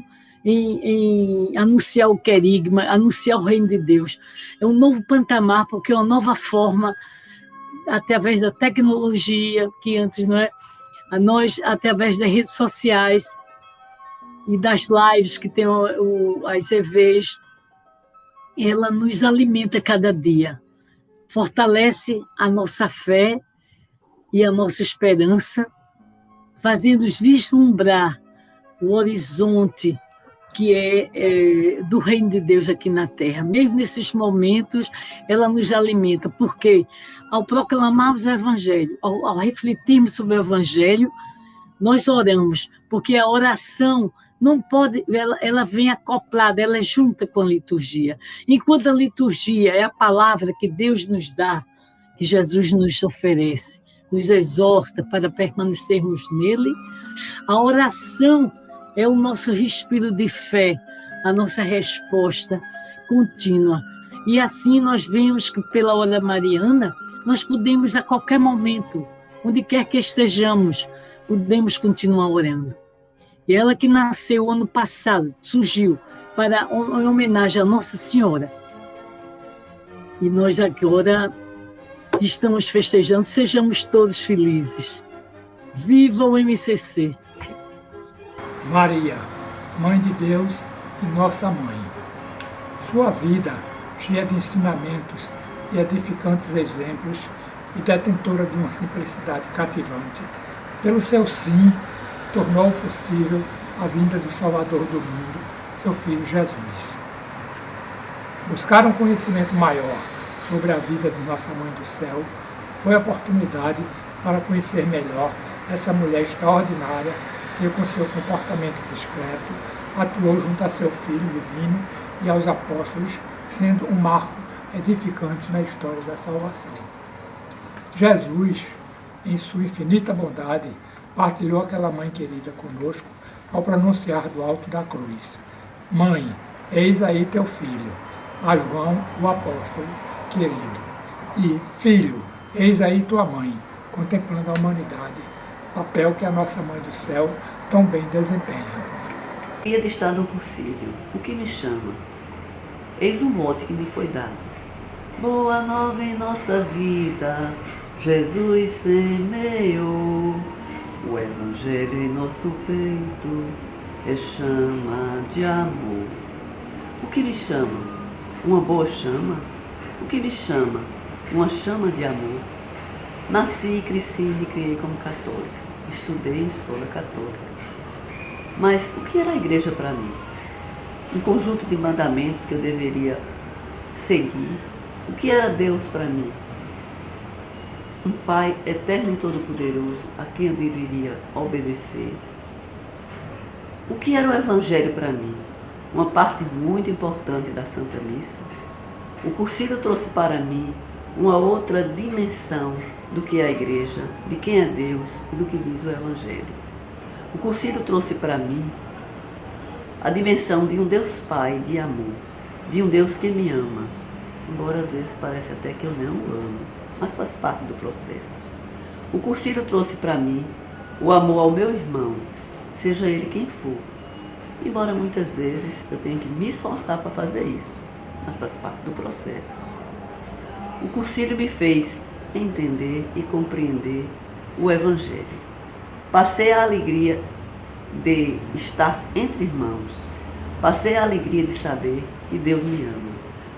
em anunciar o querigma, anunciar o reino de Deus. É um novo patamar, porque é uma nova forma, através da tecnologia, que antes não é, nós, através das redes sociais e das lives que tem as EVs, ela nos alimenta cada dia, fortalece a nossa fé e a nossa esperança, fazendo-nos vislumbrar o horizonte que é do reino de Deus aqui na Terra. Mesmo nesses momentos, ela nos alimenta, porque ao proclamarmos o Evangelho, ao refletirmos sobre o Evangelho, nós oramos, porque a oração não pode, ela vem acoplada, ela é junta com a liturgia. Enquanto a liturgia é a palavra que Deus nos dá, que Jesus nos oferece, nos exorta para permanecermos nele, a oração é o nosso respiro de fé, a nossa resposta contínua. E assim nós vemos que pela hora mariana, nós podemos a qualquer momento, onde quer que estejamos, podemos continuar orando. E ela que nasceu ano passado, surgiu em homenagem a Nossa Senhora. E nós agora estamos festejando, sejamos todos felizes. Viva o MCC! Maria, Mãe de Deus e Nossa Mãe. Sua vida, cheia de ensinamentos e edificantes exemplos e detentora de uma simplicidade cativante, pelo seu sim, tornou possível a vinda do Salvador do mundo, seu Filho Jesus. Buscar um conhecimento maior sobre a vida de Nossa Mãe do Céu foi a oportunidade para conhecer melhor essa mulher extraordinária que, com seu comportamento discreto, atuou junto a seu Filho divino e aos apóstolos, sendo um marco edificante na história da salvação. Jesus, em sua infinita bondade, partilhou aquela mãe querida conosco ao pronunciar do alto da cruz: Mãe, eis aí teu filho, a João, o apóstolo querido. E, Filho, eis aí tua mãe, contemplando a humanidade, papel que a nossa Mãe do Céu tão bem desempenha. Dia de estar no cursilho, o que me chama? Eis o mote que me foi dado. Boa nova em nossa vida, Jesus semeou. O Evangelho em nosso peito é chama de amor. O que me chama? Uma boa chama? O que me chama? Uma chama de amor. Nasci, cresci e me criei como católica. Estudei em escola católica. Mas o que era a igreja para mim? Um conjunto de mandamentos que eu deveria seguir. O que era Deus para mim? Um Pai eterno e todo-poderoso a quem eu deveria obedecer. O que era o Evangelho para mim? Uma parte muito importante da Santa Missa. O cursilho trouxe para mim uma outra dimensão do que é a igreja, de quem é Deus e do que diz o Evangelho. O cursilho trouxe para mim a dimensão de um Deus Pai de amor, de um Deus que me ama, embora às vezes pareça até que eu não o amo, mas faz parte do processo. O cursilho trouxe para mim o amor ao meu irmão, seja ele quem for, embora muitas vezes eu tenha que me esforçar para fazer isso, mas faz parte do processo. O cursilho me fez entender e compreender o Evangelho. Passei a alegria de estar entre irmãos. Passei a alegria de saber que Deus me ama.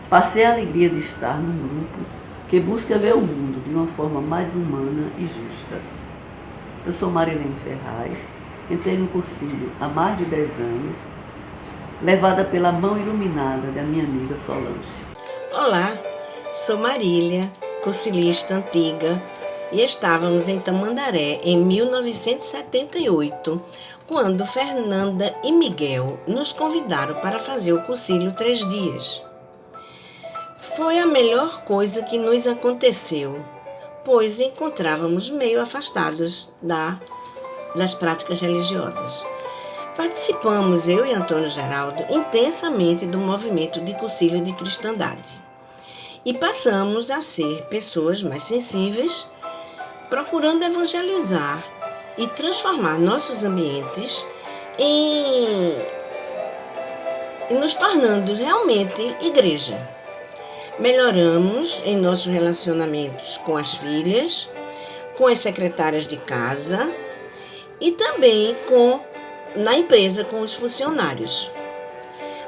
Passei a alegria de estar num grupo que busca ver o mundo de uma forma mais humana e justa. Eu sou Marilene Ferraz entrei no cursilho há mais de 10 anos, levada pela mão iluminada da minha amiga Solange. Olá, sou Marília, cursilista antiga, e estávamos em Tamandaré em 1978, quando Fernanda e Miguel nos convidaram para fazer o cursilho 3 dias. Foi a melhor coisa que nos aconteceu, pois encontrávamos meio afastados das práticas religiosas. Participamos, eu e Antônio Geraldo, intensamente do movimento de cursilho de cristandade. E passamos a ser pessoas mais sensíveis, procurando evangelizar e transformar nossos ambientes e nos tornando realmente igreja. Melhoramos em nossos relacionamentos com as filhas, com as secretárias de casa e também na empresa com os funcionários.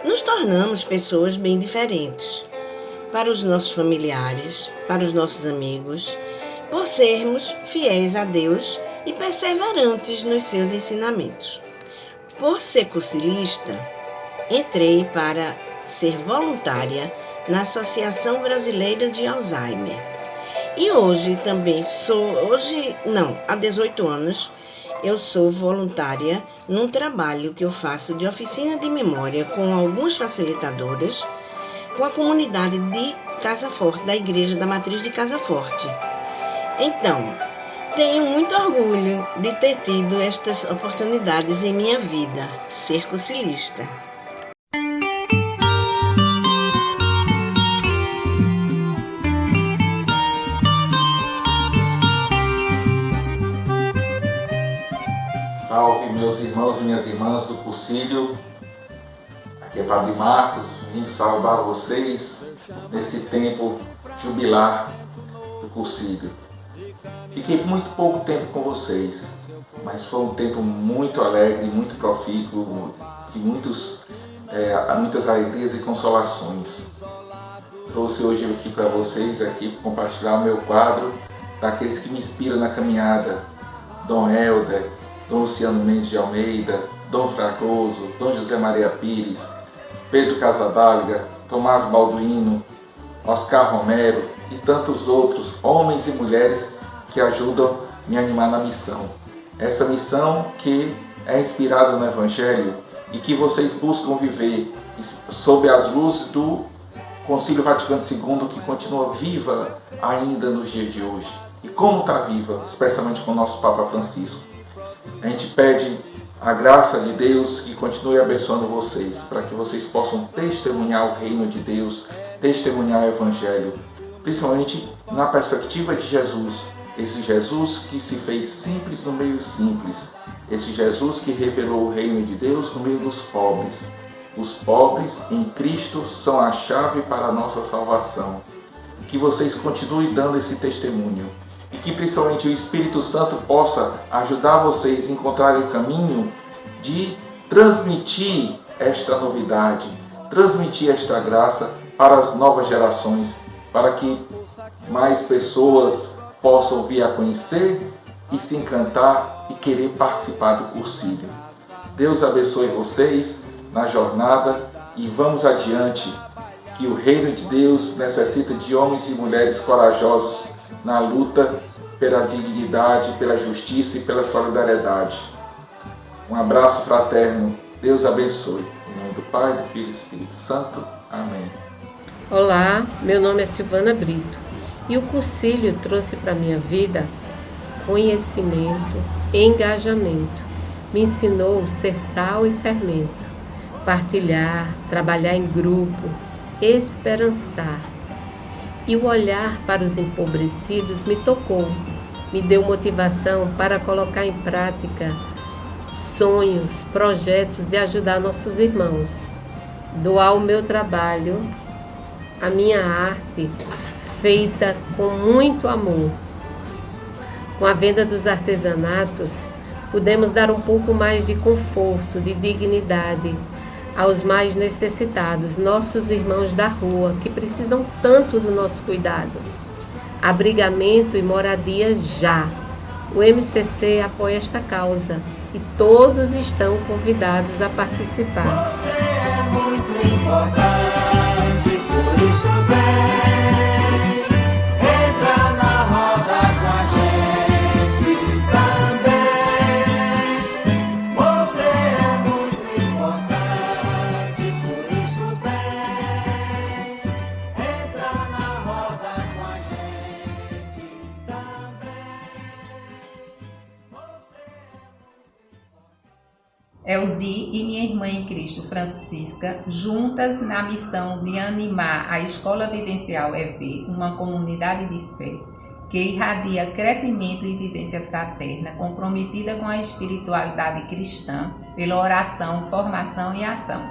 Nos tornamos pessoas bem diferentes para os nossos familiares, para os nossos amigos, por sermos fiéis a Deus e perseverantes nos seus ensinamentos. Por ser cursilista, entrei para ser voluntária na Associação Brasileira de Alzheimer. E há 18 anos, eu sou voluntária num trabalho que eu faço de oficina de memória com algumas facilitadoras, com a comunidade de Casa Forte, da Igreja da Matriz de Casa Forte. Então, tenho muito orgulho de ter tido estas oportunidades em minha vida, ser cursilista. Salve meus irmãos e minhas irmãs do cursilho. Aqui é Padre Marcos, vim saudar vocês nesse tempo jubilar do cursilho. Fiquei muito pouco tempo com vocês, mas foi um tempo muito alegre, muito profícuo, de muitas alegrias e consolações. Trouxe hoje aqui para vocês compartilhar o meu quadro daqueles que me inspiram na caminhada: Dom Helder, Dom Luciano Mendes de Almeida, Dom Fragoso, Dom José Maria Pires, Pedro Casadáliga, Tomás Balduino, Oscar Romero e tantos outros homens e mulheres que ajudam a me animar na missão. Essa missão que é inspirada no Evangelho e que vocês buscam viver sob as luzes do Concílio Vaticano II, que continua viva ainda nos dias de hoje. E como está viva, especialmente com o nosso Papa Francisco. A gente pede a graça de Deus que continue abençoando vocês, para que vocês possam testemunhar o reino de Deus, testemunhar o Evangelho, principalmente na perspectiva de Jesus, esse Jesus que se fez simples no meio simples, esse Jesus que revelou o reino de Deus no meio dos pobres. Os pobres em Cristo são a chave para a nossa salvação. Que vocês continuem dando esse testemunho e que principalmente o Espírito Santo possa ajudar vocês a encontrarem o caminho de transmitir esta novidade, transmitir esta graça para as novas gerações, para que mais pessoas possam vir a conhecer e se encantar e querer participar do cursilho. Deus abençoe vocês na jornada e vamos adiante, que o reino de Deus necessita de homens e mulheres corajosos na luta pela dignidade, pela justiça e pela solidariedade. Um abraço fraterno. Deus abençoe. Em nome do Pai, do Filho e do Espírito Santo. Amém. Olá, meu nome é Silvana Brito e o cursilho trouxe para a minha vida conhecimento, engajamento. Me ensinou ser sal e fermento, partilhar, trabalhar em grupo, esperançar. E o olhar para os empobrecidos me tocou, me deu motivação para colocar em prática sonhos, projetos de ajudar nossos irmãos. Doar o meu trabalho, a minha arte, feita com muito amor. Com a venda dos artesanatos, pudemos dar um pouco mais de conforto, de dignidade aos mais necessitados, nossos irmãos da rua, que precisam tanto do nosso cuidado. Abrigamento e moradia já. O MCC apoia esta causa e todos estão convidados a participar. Você é muito importante, por isso vem, entra na roda com a gente também. Você é muito importante, por isso vem, entra na roda com a gente também. Elzi e minha irmã em Cristo, Francisca, juntas na missão de animar a Escola Vivencial EV, uma comunidade de fé que irradia crescimento e vivência fraterna, comprometida com a espiritualidade cristã, pela oração, formação e ação.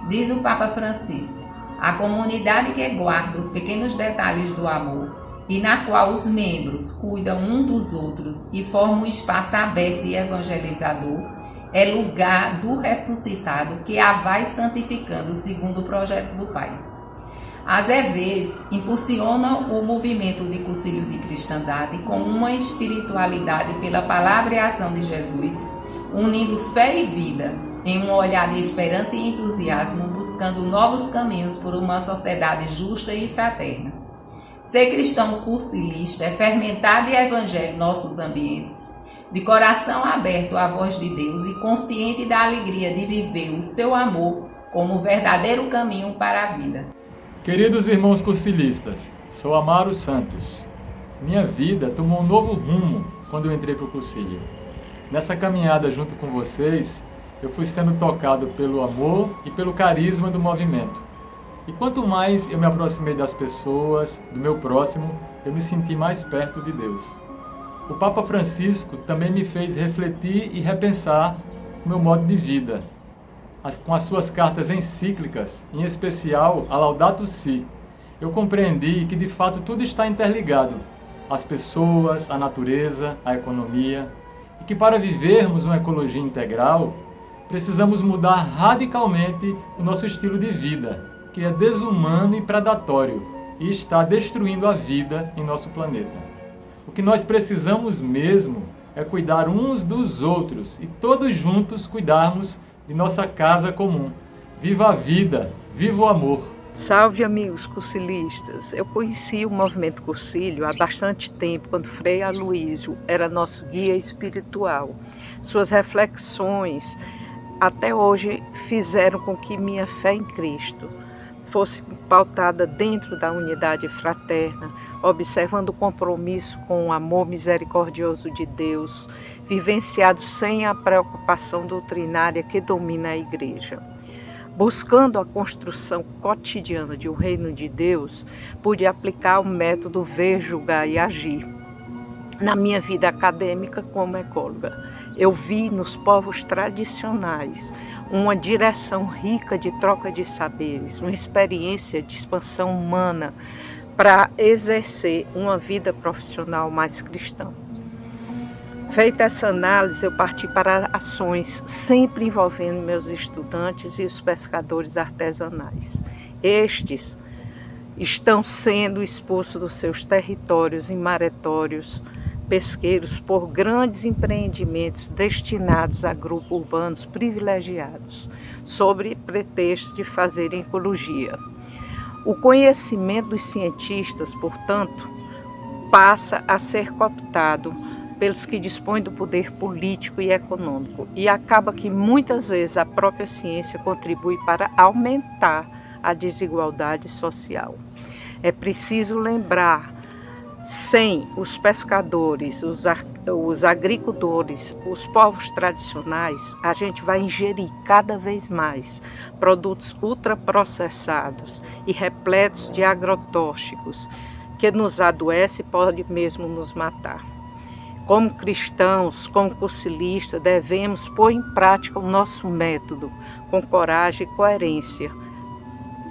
Diz o Papa Francisco, a comunidade que guarda os pequenos detalhes do amor e na qual os membros cuidam um dos outros e formam um espaço aberto e evangelizador, é lugar do ressuscitado que a vai santificando segundo o projeto do Pai. As EVs impulsionam o movimento de concílio de cristandade com uma espiritualidade pela palavra e ação de Jesus, unindo fé e vida em um olhar de esperança e entusiasmo, buscando novos caminhos por uma sociedade justa e fraterna. Ser cristão cursilista é fermentar de evangelho nossos ambientes, de coração aberto à voz de Deus e consciente da alegria de viver o seu amor como o verdadeiro caminho para a vida. Queridos irmãos cursilistas, sou Amaro Santos. Minha vida tomou um novo rumo quando eu entrei para o cursilho. Nessa caminhada junto com vocês, eu fui sendo tocado pelo amor e pelo carisma do movimento. E quanto mais eu me aproximei das pessoas, do meu próximo, eu me senti mais perto de Deus. O Papa Francisco também me fez refletir e repensar o meu modo de vida. Com as suas cartas encíclicas, em especial a Laudato Si, eu compreendi que de fato tudo está interligado. As pessoas, a natureza, a economia. E que para vivermos uma ecologia integral, precisamos mudar radicalmente o nosso estilo de vida, que é desumano e predatório e está destruindo a vida em nosso planeta. O que nós precisamos mesmo é cuidar uns dos outros e todos juntos cuidarmos de nossa casa comum. Viva a vida, viva o amor! Salve, amigos cursilistas! Eu conheci o movimento cursilho há bastante tempo, quando Frei Aloísio era nosso guia espiritual. Suas reflexões até hoje fizeram com que minha fé em Cristo fosse pautada dentro da unidade fraterna, observando o compromisso com o amor misericordioso de Deus, vivenciado sem a preocupação doutrinária que domina a Igreja. Buscando a construção cotidiana de um reino de Deus, pude aplicar o método ver, julgar e agir. Na minha vida acadêmica como ecóloga, eu vi nos povos tradicionais uma direção rica de troca de saberes, uma experiência de expansão humana para exercer uma vida profissional mais cristã. Feita essa análise, eu parti para ações sempre envolvendo meus estudantes e os pescadores artesanais. Estes estão sendo expulsos dos seus territórios e maretórios pesqueiros por grandes empreendimentos destinados a grupos urbanos privilegiados, sob pretexto de fazer ecologia. O conhecimento dos cientistas, portanto, passa a ser cooptado pelos que dispõem do poder político e econômico, e acaba que muitas vezes a própria ciência contribui para aumentar a desigualdade social. É preciso lembrar, sem os pescadores, os agricultores, os povos tradicionais, a gente vai ingerir cada vez mais produtos ultraprocessados e repletos de agrotóxicos que nos adoece e pode mesmo nos matar. Como cristãos, como cursilistas, devemos pôr em prática o nosso método com coragem e coerência,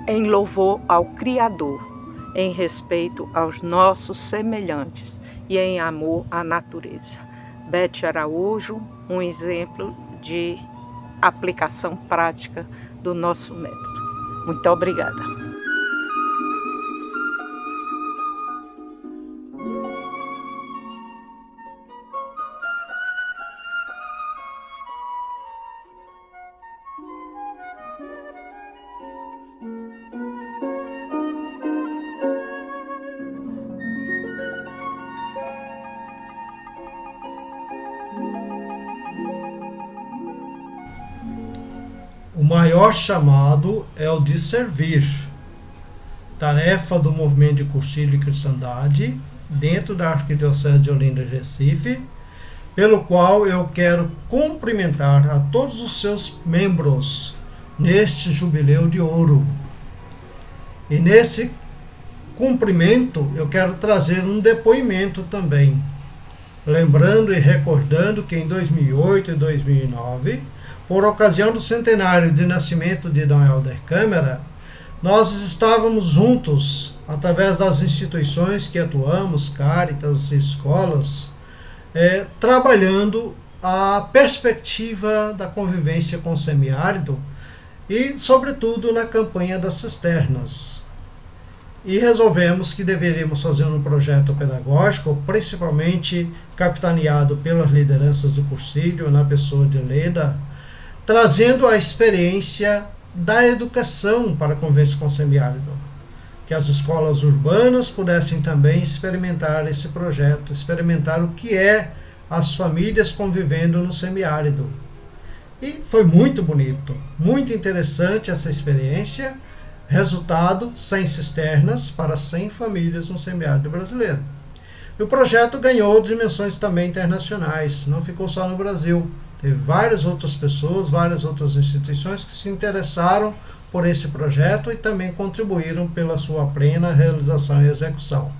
em louvor ao Criador, em respeito aos nossos semelhantes e em amor à natureza. Beth Araújo, um exemplo de aplicação prática do nosso método. Muito obrigada. maior chamado é o de servir. Tarefa do movimento de Cursilho e Cristandade, dentro da Arquidiocese de Olinda e Recife, pelo qual eu quero cumprimentar a todos os seus membros neste Jubileu de Ouro. E nesse cumprimento eu quero trazer um depoimento também, lembrando e recordando que em 2008 e 2009, por ocasião do centenário de nascimento de Dom Helder Câmara, nós estávamos juntos, através das instituições que atuamos, Cáritas, escolas, trabalhando a perspectiva da convivência com o semiárido e, sobretudo, na campanha das cisternas. E resolvemos que deveríamos fazer um projeto pedagógico, principalmente capitaneado pelas lideranças do Cursilho, na pessoa de Leda, trazendo a experiência da educação para a convivência com o semiárido. Que as escolas urbanas pudessem também experimentar esse projeto, experimentar o que é as famílias convivendo no semiárido. E foi muito bonito, muito interessante essa experiência. Resultado, 100 cisternas para 100 famílias no semiárido brasileiro. E o projeto ganhou dimensões também internacionais, não ficou só no Brasil. Teve várias outras pessoas, várias outras instituições que se interessaram por esse projeto e também contribuíram pela sua plena realização e execução.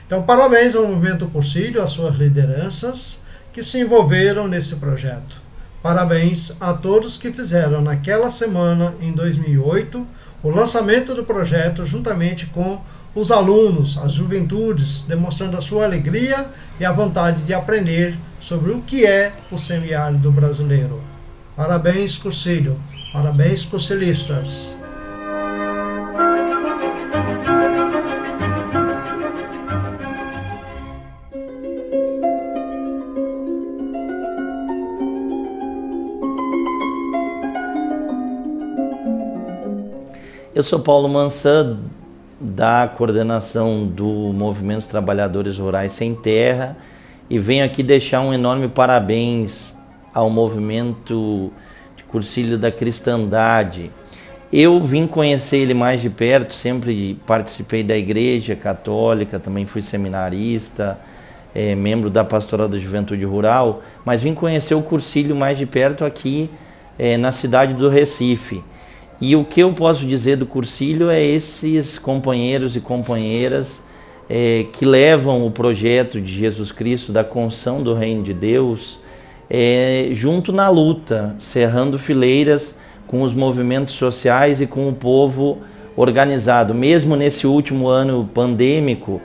Então, parabéns ao Movimento Cursilho, às suas lideranças que se envolveram nesse projeto. Parabéns a todos que fizeram naquela semana, em 2008, o lançamento do projeto juntamente com os alunos, as juventudes, demonstrando a sua alegria e a vontade de aprender sobre o que é o semiárido brasileiro. Parabéns, Cursilho. Parabéns, cursilistas. Eu sou Paulo Mansan, da coordenação do Movimento dos Trabalhadores Rurais Sem Terra, e venho aqui deixar um enorme parabéns ao movimento de Cursilho da Cristandade. Eu vim conhecer ele mais de perto, sempre participei da Igreja Católica, também fui seminarista, membro da Pastoral da Juventude Rural, mas vim conhecer o Cursilho mais de perto aqui na cidade do Recife. E o que eu posso dizer do Cursilho é esses companheiros e companheiras que levam o projeto de Jesus Cristo da construção do Reino de Deus junto na luta, cerrando fileiras com os movimentos sociais e com o povo organizado. Mesmo nesse último ano pandêmico,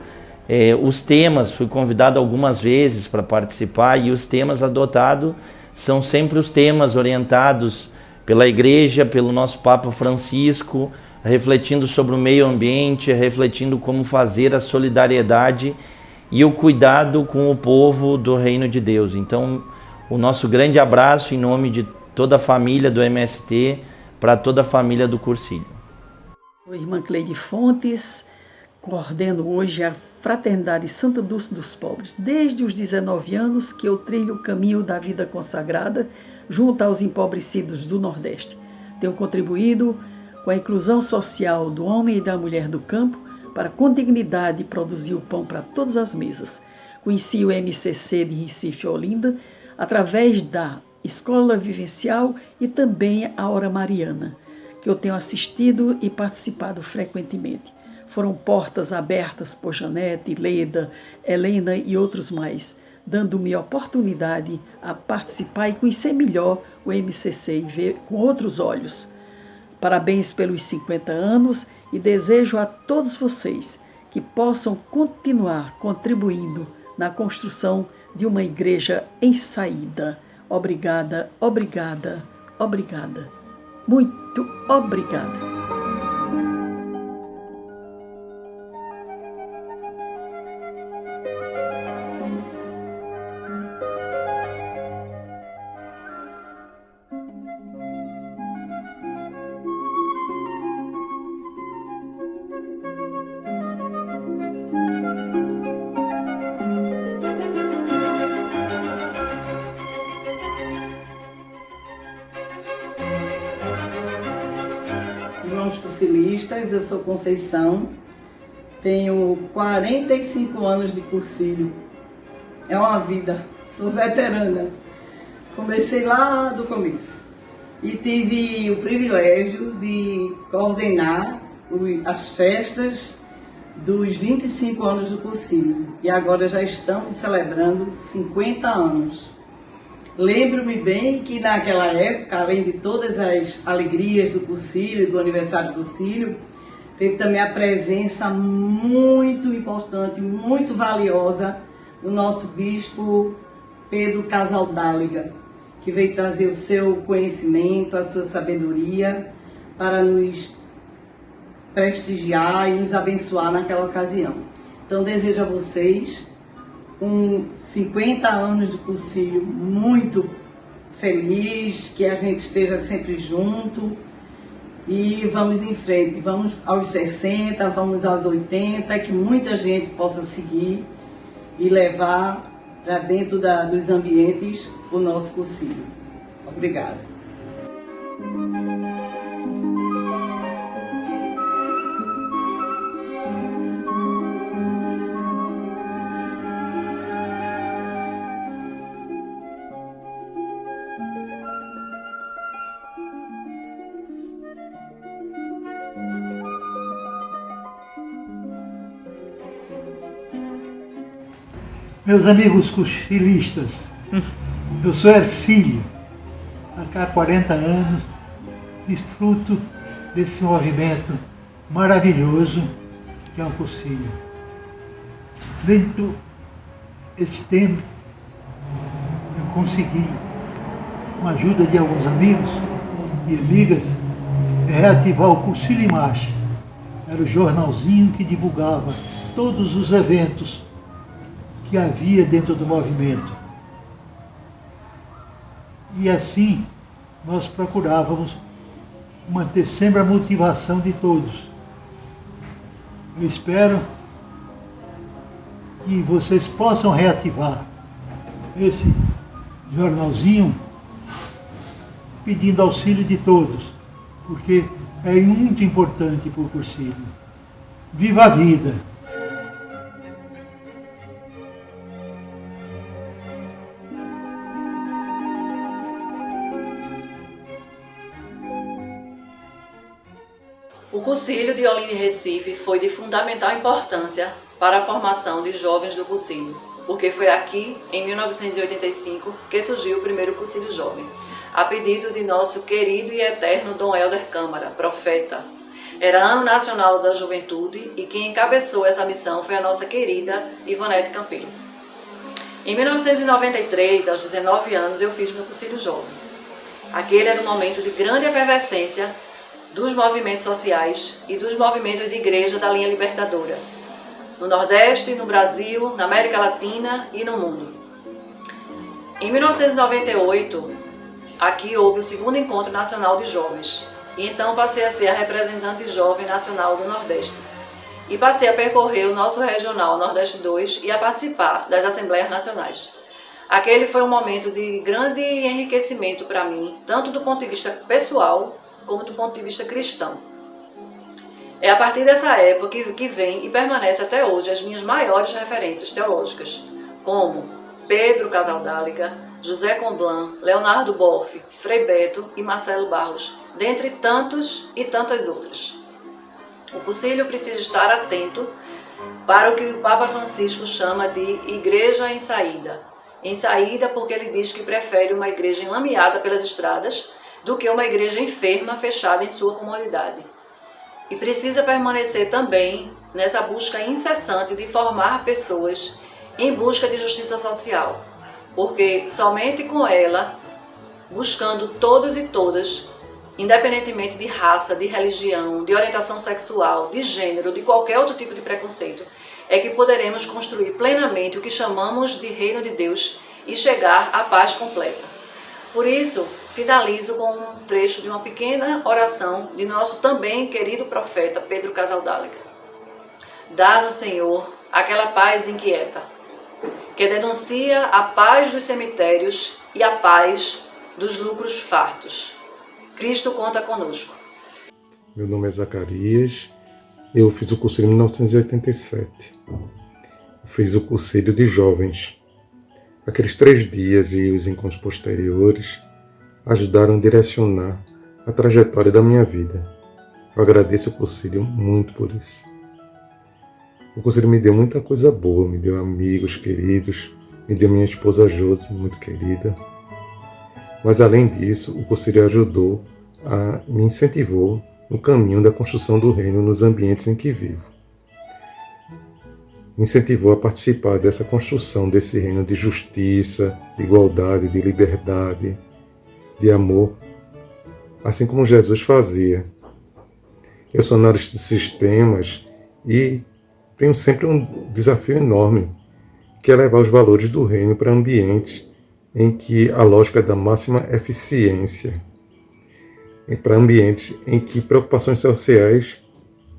os temas, fui convidado algumas vezes para participar, e os temas adotados são sempre os temas orientados pela Igreja, pelo nosso Papa Francisco, refletindo sobre o meio ambiente, refletindo como fazer a solidariedade e o cuidado com o povo do Reino de Deus. Então, o nosso grande abraço em nome de toda a família do MST, para toda a família do Cursilho. Sou a irmã Cleide Fontes, coordeno hoje a Fraternidade Santa Dulce dos Pobres. Desde os 19 anos que eu trilho o caminho da vida consagrada junto aos empobrecidos do Nordeste. Tenho contribuído com a inclusão social do homem e da mulher do campo para com dignidade produzir o pão para todas as mesas. Conheci o MCC de Recife e Olinda através da Escola Vivencial e também a Hora Mariana, que eu tenho assistido e participado frequentemente. Foram portas abertas por Janete, Leda, Helena e outros mais, dando-me oportunidade a participar e conhecer melhor o MCC e ver com outros olhos. Parabéns pelos 50 anos e desejo a todos vocês que possam continuar contribuindo na construção de uma igreja em saída. Obrigada, obrigada, obrigada. Muito obrigada. Soares, eu sou Conceição, tenho 45 anos de cursilho. É uma vida, sou veterana. Comecei lá do começo e tive o privilégio de coordenar as festas dos 25 anos do cursilho e agora já estamos celebrando 50 anos. Lembro-me bem que naquela época, além de todas as alegrias do cursilho, do aniversário do cursilho, teve também a presença muito importante, muito valiosa do nosso bispo Pedro Casaldáliga, que veio trazer o seu conhecimento, a sua sabedoria para nos prestigiar e nos abençoar naquela ocasião. Então desejo a vocês 50 anos de cursilho muito feliz, que a gente esteja sempre junto e vamos em frente, vamos aos 60, vamos aos 80, que muita gente possa seguir e levar para dentro dos ambientes o nosso cursilho. Obrigada. Meus amigos cursilistas, eu sou Ercílio, há 40 anos, desfruto desse movimento maravilhoso que é o cursilho. Dentro desse tempo, eu consegui, com a ajuda de alguns amigos e amigas, reativar o Cursilho em Marcha. Era o jornalzinho que divulgava todos os eventos que havia dentro do movimento. E assim nós procurávamos manter sempre a motivação de todos. Eu espero que vocês possam reativar esse jornalzinho pedindo auxílio de todos, porque é muito importante para o cursilho. Viva a vida! O Cursilho de Olinda e Recife foi de fundamental importância para a formação de jovens do cursilho, porque foi aqui, em 1985, que surgiu o primeiro cursilho jovem, a pedido de nosso querido e eterno Dom Helder Câmara, profeta. Era Ano Nacional da Juventude e quem encabeçou essa missão foi a nossa querida Ivonete Campelo. Em 1993, aos 19 anos, eu fiz meu cursilho jovem. Aquele era um momento de grande efervescência dos movimentos sociais e dos movimentos de igreja da linha libertadora, no Nordeste, no Brasil, na América Latina e no mundo. Em 1998, aqui houve o segundo Encontro Nacional de Jovens, e então passei a ser a representante jovem nacional do Nordeste, e passei a percorrer o nosso regional Nordeste 2 e a participar das Assembleias Nacionais. Aquele foi um momento de grande enriquecimento para mim, tanto do ponto de vista pessoal, como do ponto de vista cristão. É a partir dessa época que vem e permanece até hoje as minhas maiores referências teológicas, como Pedro Casaldáliga, José Comblan, Leonardo Boff, Frei Beto e Marcelo Barros, dentre tantos e tantas outras. O cursilho precisa estar atento para o que o Papa Francisco chama de igreja em saída. Em saída porque ele diz que prefere uma igreja enlameada pelas estradas do que uma igreja enferma fechada em sua comodidade. E precisa permanecer também nessa busca incessante de formar pessoas em busca de justiça social, porque somente com ela, buscando todos e todas, independentemente de raça, de religião, de orientação sexual, de gênero, de qualquer outro tipo de preconceito, é que poderemos construir plenamente o que chamamos de Reino de Deus e chegar à paz completa. Por isso, finalizo com um trecho de uma pequena oração de nosso também querido profeta Pedro Casaldáliga. Dá-nos, Senhor, aquela paz inquieta, que denuncia a paz dos cemitérios e a paz dos lucros fartos. Cristo conta conosco. Meu nome é Zacarias. Eu fiz o cursilho em 1987. Fiz o cursilho de jovens. Aqueles 3 dias e os encontros posteriores ajudaram a direcionar a trajetória da minha vida. Eu agradeço o cursilho muito por isso. O cursilho me deu muita coisa boa, me deu amigos queridos, me deu minha esposa Josi, muito querida. Mas além disso, o cursilho me incentivou no caminho da construção do reino nos ambientes em que vivo. Me incentivou a participar dessa construção desse reino de justiça, de igualdade, de liberdade, de amor, assim como Jesus fazia. Eu sou analista de sistemas e tenho sempre um desafio enorme, que é levar os valores do reino para ambientes em que a lógica é da máxima eficiência, e para ambientes em que preocupações sociais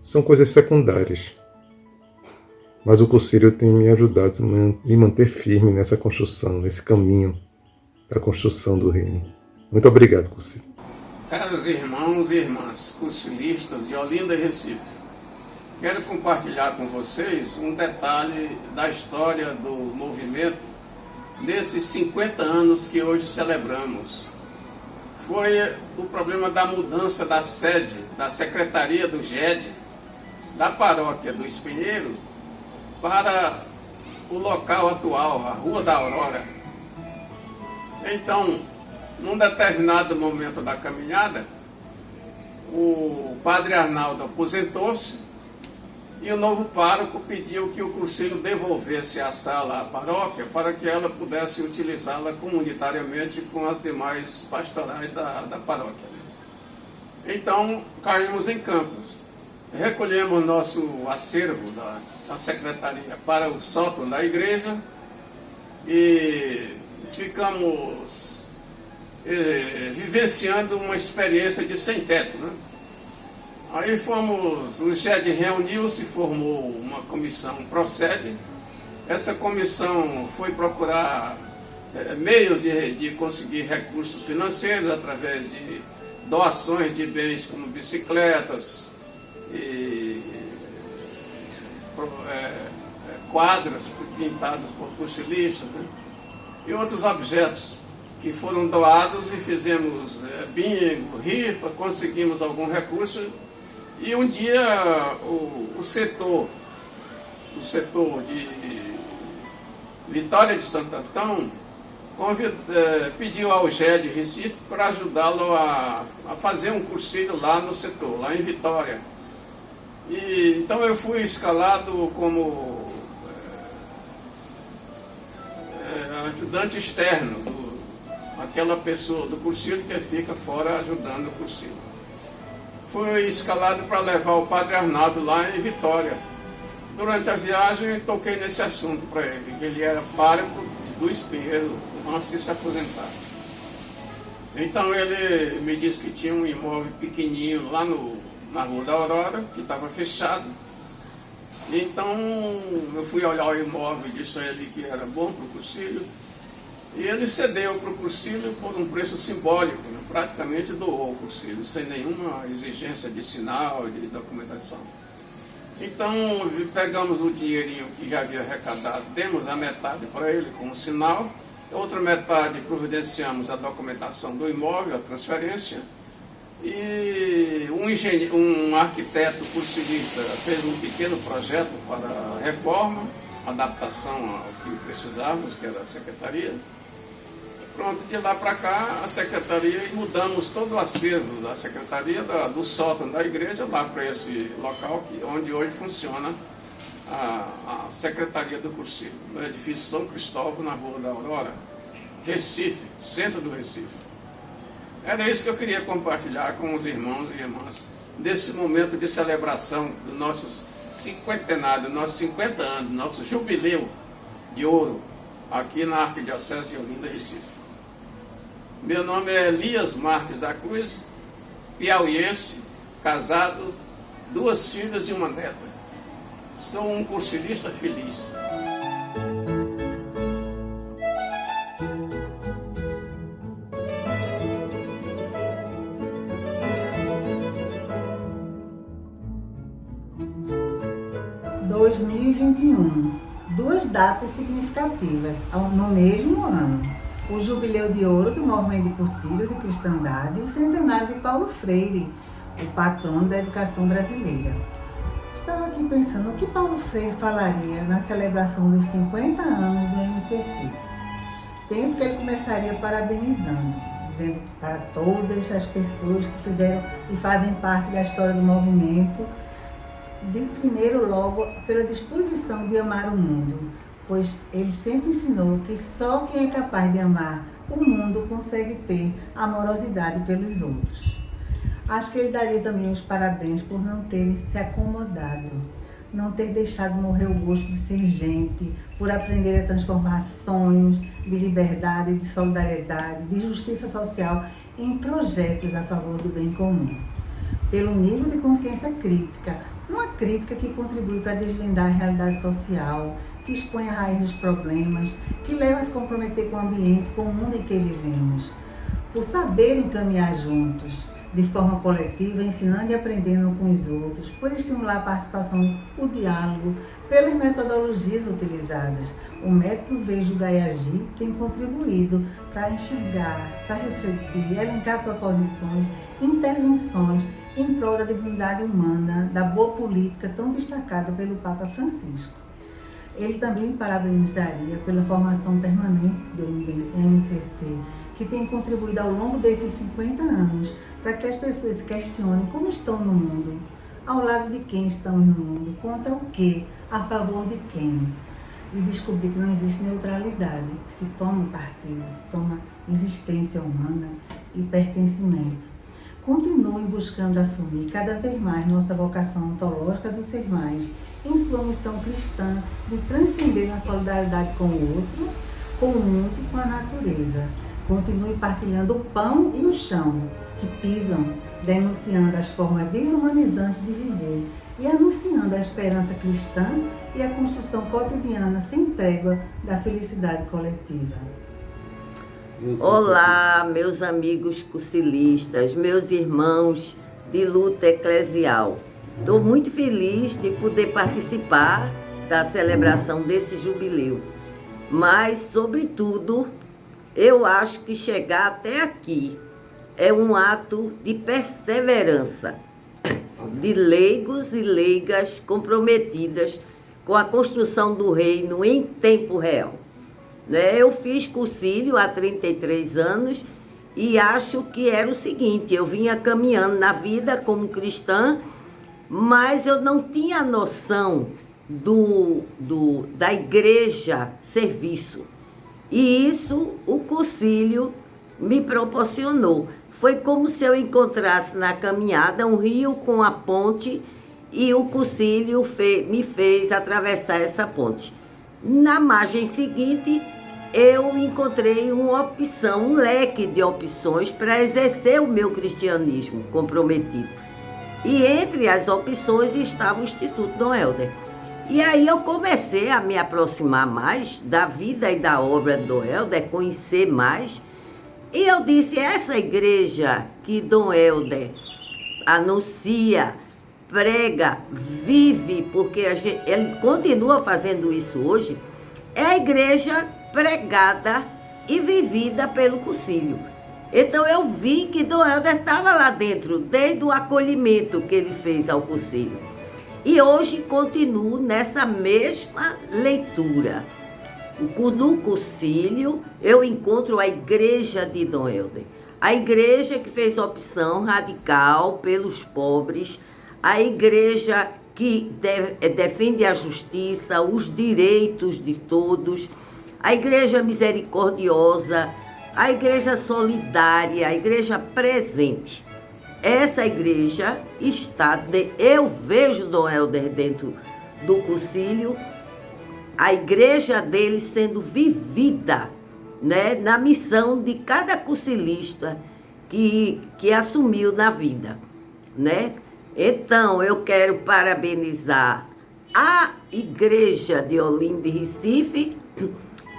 são coisas secundárias. Mas o cursilho tem me ajudado a me manter firme nessa construção, nesse caminho da construção do reino. Muito obrigado, cursilho. Caros irmãos e irmãs, cursilistas de Olinda e Recife, quero compartilhar com vocês um detalhe da história do movimento nesses 50 anos que hoje celebramos. Foi o problema da mudança da sede da Secretaria do GED, da paróquia do Espinheiro, para o local atual, a Rua da Aurora. Então, num determinado momento da caminhada, o padre Arnaldo aposentou-se e o novo pároco pediu que o cursilho devolvesse a sala à paróquia para que ela pudesse utilizá-la comunitariamente com as demais pastorais da paróquia. Então, caímos em campos. Recolhemos nosso acervo da secretaria para o sótão da igreja e ficamos vivenciando uma experiência de sem-teto, né? Aí o GED reuniu-se, formou uma comissão Procede. Essa comissão foi procurar meios de conseguir recursos financeiros através de doações de bens como bicicletas e quadros pintados por cursilistas, né? E outros objetos que foram doados, e fizemos bingo, rifa, conseguimos algum recurso. E um dia o setor de Vitória de Santo Antão pediu ao GED Recife para ajudá-lo a fazer um cursilho lá no setor, lá em Vitória. E então eu fui escalado como ajudante externo, aquela pessoa do cursilho que fica fora ajudando o cursilho. Fui escalado para levar o padre Arnaldo lá em Vitória. Durante a viagem eu toquei nesse assunto para ele, que ele era pároco do Espinheiro, antes de se aposentar. Então ele me disse que tinha um imóvel pequenininho lá na Rua da Aurora, que estava fechado. Então eu fui olhar o imóvel e disse a ele que era bom para o cursilho. E ele cedeu para o cursilho por um preço simbólico, né? Praticamente doou o cursilho, sem nenhuma exigência de sinal, de documentação. Então pegamos o dinheirinho que já havia arrecadado, demos a metade para ele como sinal, outra metade providenciamos a documentação do imóvel, a transferência, e um arquiteto cursilista fez um pequeno projeto para a reforma, adaptação ao que precisávamos, que era a secretaria. Pronto, de lá para cá, a secretaria, e mudamos todo o acervo da secretaria, do sótão da igreja, lá para esse local onde hoje funciona a secretaria do cursilho, no edifício São Cristóvão, na Rua da Aurora, Recife, centro do Recife. Era isso que eu queria compartilhar com os irmãos e irmãs, desse momento de celebração do nosso cinquentenário, nossos 50 anos, nosso jubileu de ouro, aqui na Arquidiocese de Olinda e Recife. Meu nome é Elias Marques da Cruz, piauiense, casado, 2 filhas e uma neta. Sou um cursilista feliz. 2021. Duas datas significativas no mesmo ano. O Jubileu de Ouro do Movimento de Cursilho de Cristandade e o centenário de Paulo Freire, o patrono da educação brasileira. Estava aqui pensando o que Paulo Freire falaria na celebração dos 50 anos do MCC. Penso que ele começaria parabenizando, dizendo para todas as pessoas que fizeram e fazem parte da história do movimento, de primeiro logo pela disposição de amar o mundo, pois ele sempre ensinou que só quem é capaz de amar o mundo consegue ter amorosidade pelos outros. Acho que ele daria também os parabéns por não ter se acomodado, não ter deixado morrer o gosto de ser gente, por aprender a transformar sonhos de liberdade, de solidariedade, de justiça social em projetos a favor do bem comum. Pelo nível de consciência crítica, uma crítica que contribui para desvendar a realidade social, que expõe a raiz dos problemas, que leva a se comprometer com o ambiente, com o mundo em que vivemos. Por saberem caminhar juntos, de forma coletiva, ensinando e aprendendo com os outros, por estimular a participação, o diálogo, pelas metodologias utilizadas. O método Vejo, Julgar e Agir tem contribuído para enxergar, para refletir, elencar proposições, intervenções em prol da dignidade humana, da boa política tão destacada pelo Papa Francisco. Ele também parabenizaria pela formação permanente do MCC, que tem contribuído ao longo desses 50 anos para que as pessoas se questionem como estão no mundo, ao lado de quem estamos no mundo, contra o quê, a favor de quem. E descobrir que não existe neutralidade, que se toma partido, se toma existência humana e pertencimento. Continuem buscando assumir cada vez mais nossa vocação ontológica do ser mais, em sua missão cristã de transcender na solidariedade com o outro, com o mundo, com a natureza. Continue partilhando o pão e o chão que pisam, denunciando as formas desumanizantes de viver e anunciando a esperança cristã e a construção cotidiana sem trégua da felicidade coletiva. Olá, meus amigos cursilistas, meus irmãos de luta eclesial. Estou muito feliz de poder participar da celebração desse jubileu. Mas, sobretudo, eu acho que chegar até aqui é um ato de perseverança de leigos e leigas comprometidas com a construção do reino em tempo real. Eu fiz cursilho há 33 anos e acho que era o seguinte, eu vinha caminhando na vida como cristã, mas eu não tinha noção da igreja serviço. E isso o cursilho me proporcionou. Foi como se eu encontrasse na caminhada um rio com a ponte e o cursilho me fez atravessar essa ponte. Na margem seguinte, eu encontrei uma opção, um leque de opções para exercer o meu cristianismo comprometido. E entre as opções estava o Instituto Dom Helder. E aí eu comecei a me aproximar mais da vida e da obra de Dom Helder, conhecer mais. E eu disse, essa igreja que Dom Helder anuncia, prega, vive, porque ele continua fazendo isso hoje, é a igreja pregada e vivida pelo cursilho. Então eu vi que Dom Helder estava lá dentro, desde o acolhimento que ele fez ao cursilho. E hoje continuo nessa mesma leitura. No cursilho eu encontro a igreja de Dom Helder. A igreja que fez opção radical pelos pobres, a igreja que defende a justiça, os direitos de todos, a igreja misericordiosa, a igreja solidária, a igreja presente. Essa igreja eu vejo Dom Helder dentro do cursilho, a igreja dele sendo vivida, na missão de cada cursilista que assumiu na vida, Então, eu quero parabenizar a Igreja de Olinda e Recife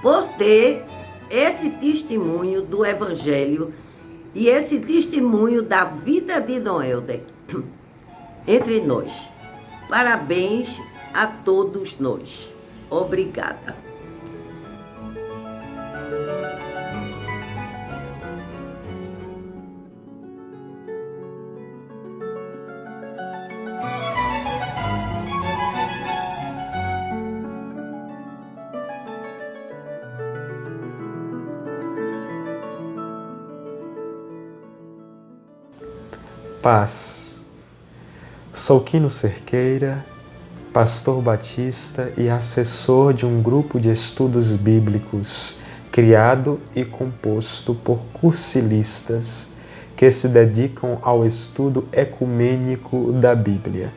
por ter esse testemunho do Evangelho e esse testemunho da vida de Dom Helder entre nós. Parabéns a todos nós. Obrigada. Paz. Sou Quino Cerqueira, pastor batista e assessor de um grupo de estudos bíblicos criado e composto por cursilistas que se dedicam ao estudo ecumênico da Bíblia.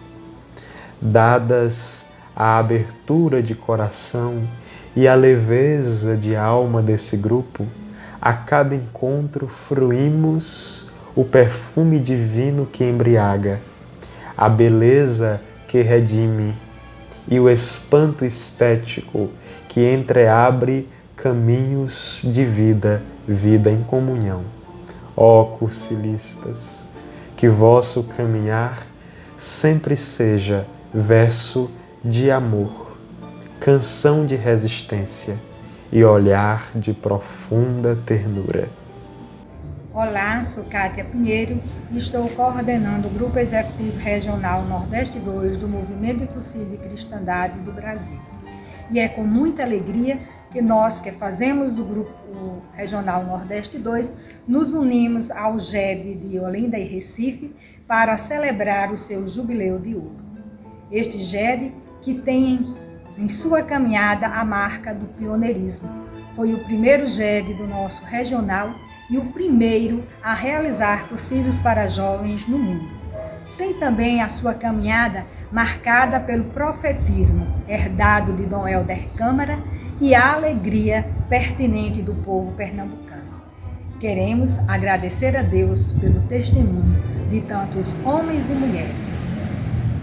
Dadas a abertura de coração e a leveza de alma desse grupo, a cada encontro fruímos o perfume divino que embriaga, a beleza que redime e o espanto estético que entreabre caminhos de vida, vida em comunhão. Ó cursilistas, que vosso caminhar sempre seja verso de amor, canção de resistência e olhar de profunda ternura. Olá, sou Kátia Pinheiro e estou coordenando o Grupo Executivo Regional Nordeste 2 do Movimento de Cursilho de Cristandade do Brasil. E é com muita alegria que nós, que fazemos o Grupo Regional Nordeste 2, nos unimos ao GED de Olinda e Recife para celebrar o seu Jubileu de Ouro. Este GED, que tem em sua caminhada a marca do pioneirismo, foi o primeiro GED do nosso regional e o primeiro a realizar cursilhos para jovens no mundo. Tem também a sua caminhada marcada pelo profetismo herdado de Dom Helder Câmara e a alegria pertinente do povo pernambucano. Queremos agradecer a Deus pelo testemunho de tantos homens e mulheres,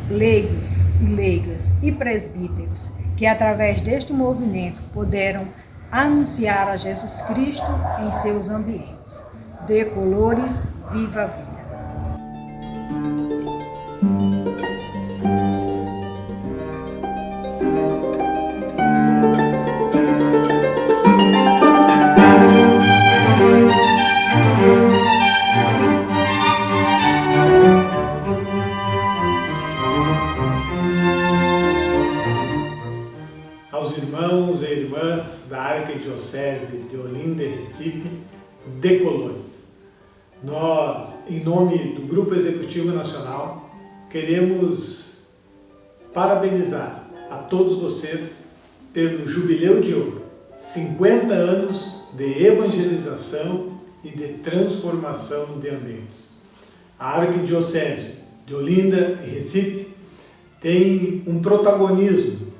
leigos e leigas e presbíteros, que através deste movimento puderam anunciar a Jesus Cristo em seus ambientes. Dê colores, viva a vida. Aos irmãos e irmãs da Arquidiocese de Olinda e Recife, dê colores. Nós, em nome do Grupo Executivo Nacional, queremos parabenizar a todos vocês pelo Jubileu de Ouro, 50 anos de evangelização e de transformação de ambientes. A Arquidiocese de Olinda e Recife tem um protagonismo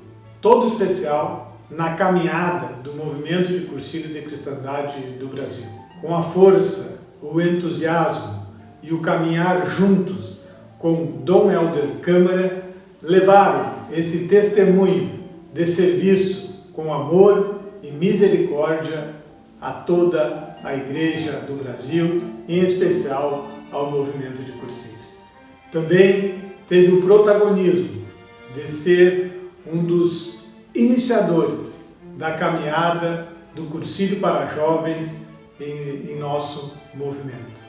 todo especial na caminhada do movimento de cursilhos de cristandade do Brasil. Com a força, o entusiasmo e o caminhar juntos com Dom Helder Câmara, levaram esse testemunho de serviço com amor e misericórdia a toda a Igreja do Brasil, em especial ao movimento de cursilhos. Também teve o protagonismo de ser um dos iniciadores da caminhada do Cursilho para Jovens em nosso movimento.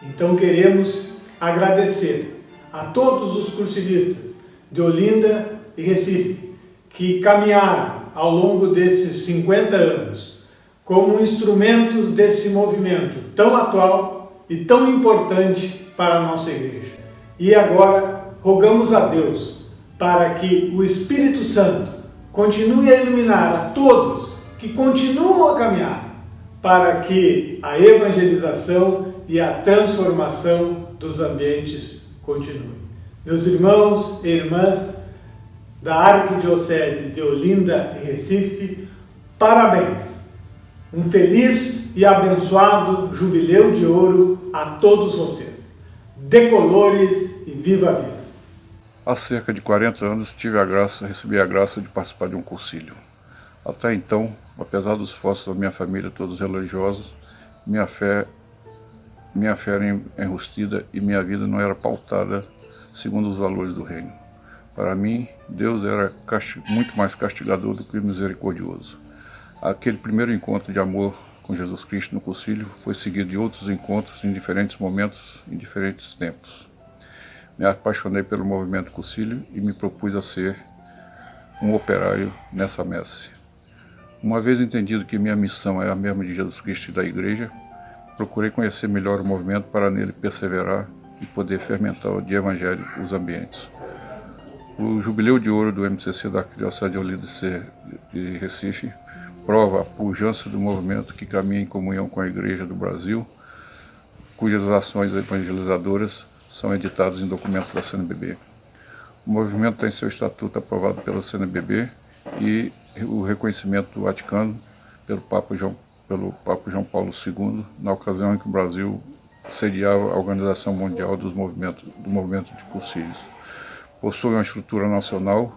Então queremos agradecer a todos os cursilistas de Olinda e Recife que caminharam ao longo desses 50 anos como instrumentos desse movimento tão atual e tão importante para a nossa igreja. E agora rogamos a Deus para que o Espírito Santo continue a iluminar a todos que continuam a caminhar para que a evangelização e a transformação dos ambientes continuem. Meus irmãos e irmãs da Arquidiocese de Olinda e Recife, parabéns! Um feliz e abençoado Jubileu de Ouro a todos vocês. Dê colores e viva a vida! Há cerca de 40 anos recebi a graça de participar de um cursilho. Até então, apesar dos esforços da minha família, todos religiosos, minha fé era enrustida e minha vida não era pautada segundo os valores do reino. Para mim, Deus era muito mais castigador do que misericordioso. Aquele primeiro encontro de amor com Jesus Cristo no Cursilho foi seguido de outros encontros em diferentes momentos, em diferentes tempos. Me apaixonei pelo movimento Cursilho e me propus a ser um operário nessa messe. Uma vez entendido que minha missão é a mesma de Jesus Cristo e da Igreja, procurei conhecer melhor o movimento para nele perseverar e poder fermentar de evangelho os ambientes. O Jubileu de Ouro do MCC da Arquidiocese de Olinda de Recife prova a pujança do movimento que caminha em comunhão com a Igreja do Brasil, cujas ações evangelizadoras são editadas em documentos da CNBB. O movimento tem seu estatuto aprovado pela CNBB e o reconhecimento do Vaticano pelo Papa João Paulo II, na ocasião em que o Brasil sediava a Organização Mundial do Movimento de Cursilhos. Possui uma estrutura nacional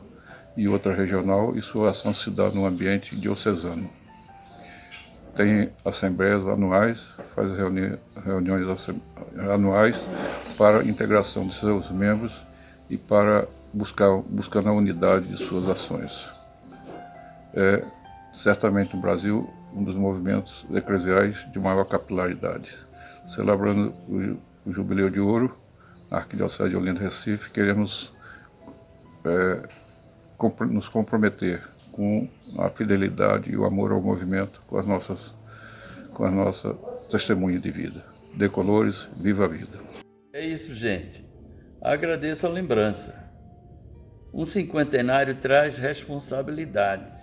e outra regional, e sua ação se dá no ambiente diocesano. Tem assembleias anuais, faz reuniões anuais para a integração de seus membros e para buscando a unidade de suas ações. É certamente no Brasil um dos movimentos eclesiais de maior capilaridade. Celebrando o Jubileu de Ouro, na Arquidiocese de Olinda, Recife, queremos nos comprometer com a fidelidade e o amor ao movimento, com as nossas testemunhas de vida. Decolores, viva a vida! É isso, gente. Agradeço a lembrança. Um cinquentenário traz responsabilidades.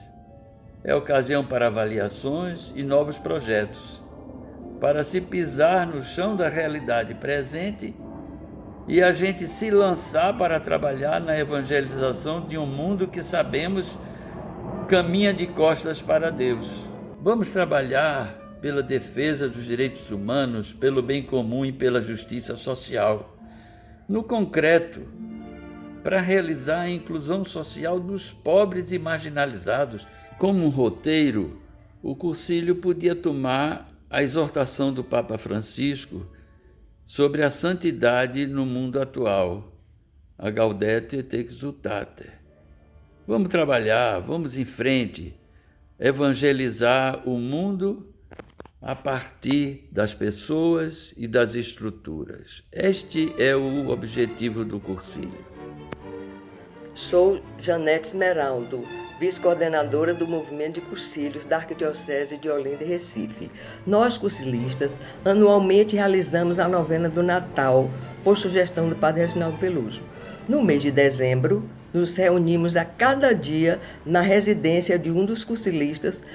É ocasião para avaliações e novos projetos, para se pisar no chão da realidade presente e a gente se lançar para trabalhar na evangelização de um mundo que sabemos caminha de costas para Deus. Vamos trabalhar pela defesa dos direitos humanos, pelo bem comum e pela justiça social. No concreto, para realizar a inclusão social dos pobres e marginalizados. Como um roteiro, o Cursilho podia tomar a exortação do Papa Francisco sobre a santidade no mundo atual, a Gaudete et Exsultate. Vamos trabalhar, vamos em frente, evangelizar o mundo a partir das pessoas e das estruturas. Este é o objetivo do Cursilho. Sou Janete Esmeraldo, vice-coordenadora do Movimento de Cursilhos da Arquidiocese de Olinda e Recife. Nós, cursilistas, anualmente realizamos a novena do Natal, por sugestão do Padre Reginaldo Veloso. No mês de dezembro, nos reunimos a cada dia na residência de um dos cursilistas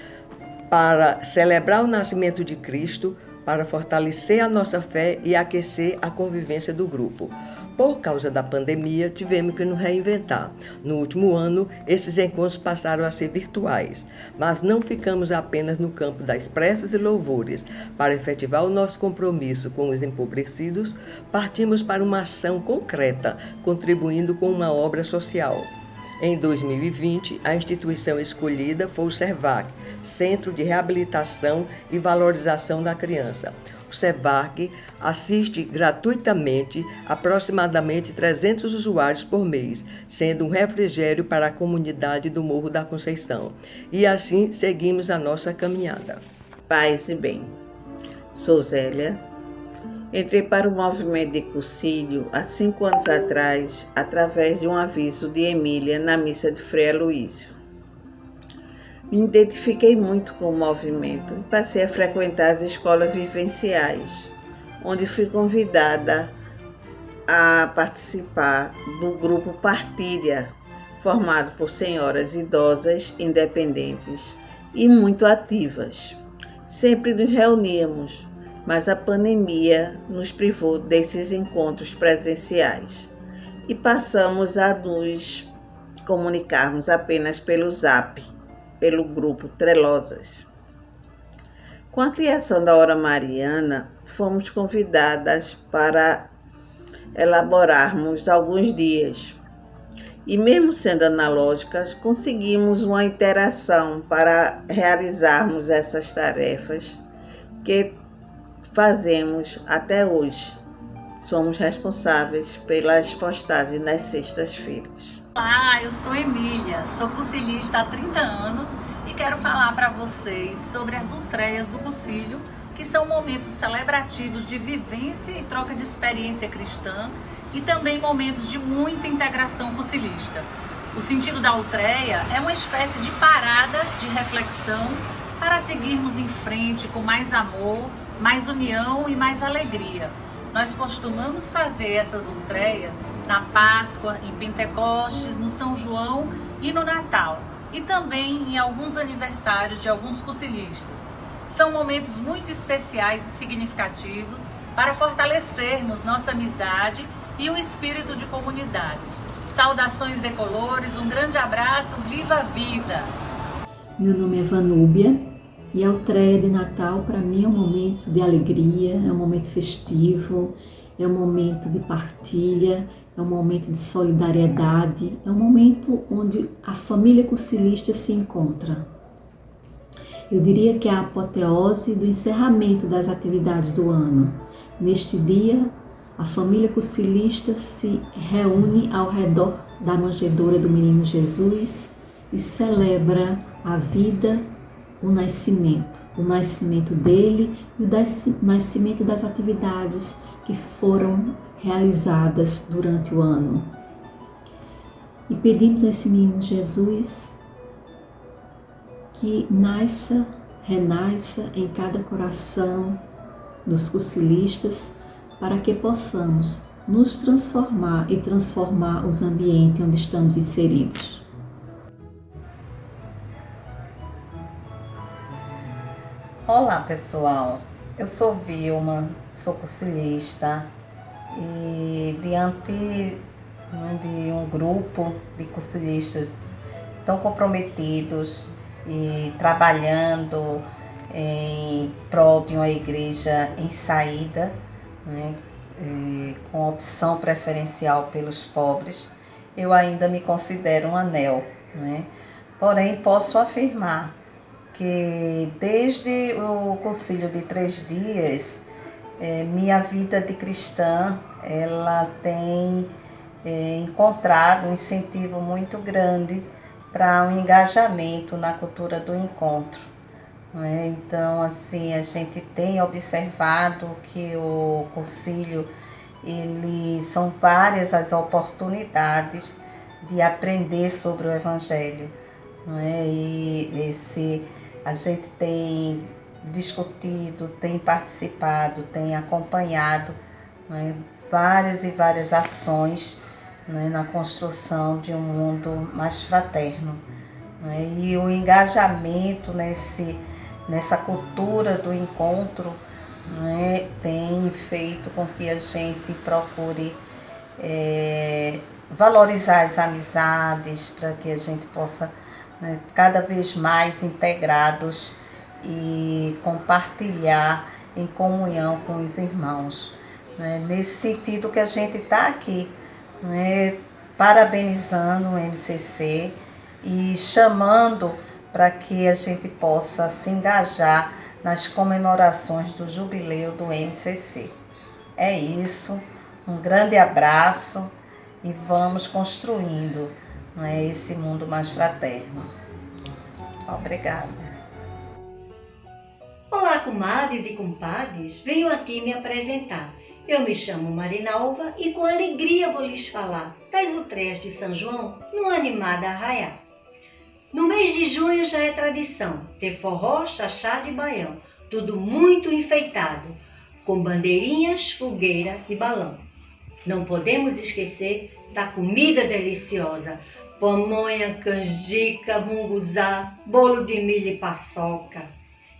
para celebrar o nascimento de Cristo, para fortalecer a nossa fé e aquecer a convivência do grupo. Por causa da pandemia, tivemos que nos reinventar. No último ano, esses encontros passaram a ser virtuais, mas não ficamos apenas no campo das preces e louvores. Para efetivar o nosso compromisso com os empobrecidos, partimos para uma ação concreta, contribuindo com uma obra social. Em 2020, a instituição escolhida foi o CEVAC, Centro de Reabilitação e Valorização da Criança. O CEVAC assiste gratuitamente aproximadamente 300 usuários por mês, sendo um refrigério para a comunidade do Morro da Conceição. E assim seguimos a nossa caminhada. Paz e bem. Sou Zélia. Entrei para o movimento de Cursilho há 5 anos atrás, através de um aviso de Emília na missa de Frei Aloísio. Me identifiquei muito com o movimento e passei a frequentar as escolas vivenciais, onde fui convidada a participar do grupo Partilha, formado por senhoras idosas, independentes e muito ativas. Sempre nos reuníamos, mas a pandemia nos privou desses encontros presenciais e passamos a nos comunicarmos apenas pelo Zap, pelo grupo Trelosas. Com a criação da Hora Mariana, fomos convidadas para elaborarmos alguns dias. E mesmo sendo analógicas, conseguimos uma interação para realizarmos essas tarefas que fazemos até hoje. Somos responsáveis pelas postagens nas sextas-feiras. Olá, eu sou Emília, sou cursilista há 30 anos e quero falar para vocês sobre as ultreias do cursilho, que são momentos celebrativos de vivência e troca de experiência cristã e também momentos de muita integração cursilista. O sentido da ultreia é uma espécie de parada de reflexão para seguirmos em frente com mais amor, mais união e mais alegria. Nós costumamos fazer essas ultreias na Páscoa, em Pentecostes, no São João e no Natal, e também em alguns aniversários de alguns cursilistas. São momentos muito especiais e significativos para fortalecermos nossa amizade e o espírito de comunidade. Saudações decolores, um grande abraço, viva a vida! Meu nome é Vanúbia e a ultreia de Natal para mim é um momento de alegria, é um momento festivo, é um momento de partilha, é um momento de solidariedade, é um momento onde a família cursilista se encontra. Eu diria que é a apoteose do encerramento das atividades do ano. Neste dia, a família cursilista se reúne ao redor da manjedoura do Menino Jesus e celebra a vida, o nascimento dele e o nascimento das atividades que foram realizadas durante o ano. E pedimos a esse Menino Jesus que renasça em cada coração dos cursilistas para que possamos nos transformar e transformar os ambientes onde estamos inseridos. Olá pessoal, eu sou Vilma, sou cursilista e diante de um grupo de cursilistas tão comprometidos e trabalhando em prol de uma igreja em saída, com opção preferencial pelos pobres, eu ainda me considero um anel, Porém posso afirmar que desde o concílio de 3 dias, minha vida de cristã, ela tem encontrado um incentivo muito grande para um engajamento na cultura do encontro. Então, assim, a gente tem observado que o concílio, são várias as oportunidades de aprender sobre o Evangelho. A gente tem discutido, tem participado, tem acompanhado várias e várias ações na construção de um mundo mais fraterno. E o engajamento nessa cultura do encontro tem feito com que a gente procure valorizar as amizades, para que a gente possa cada vez mais integrados e compartilhar em comunhão com os irmãos. Nesse sentido que a gente está aqui, parabenizando o MCC e chamando para que a gente possa se engajar nas comemorações do jubileu do MCC. É isso, um grande abraço e vamos construindo esse mundo mais fraterno. Obrigada. Olá, comadres e compadres, venho aqui me apresentar. Eu me chamo Marinalva e com alegria vou lhes falar das ultreias de São João no Animada Arraiá. No mês de junho já é tradição ter forró, chachado e baião, tudo muito enfeitado, com bandeirinhas, fogueira e balão. Não podemos esquecer da comida deliciosa, pamonha, canjica, munguzá, bolo de milho e paçoca.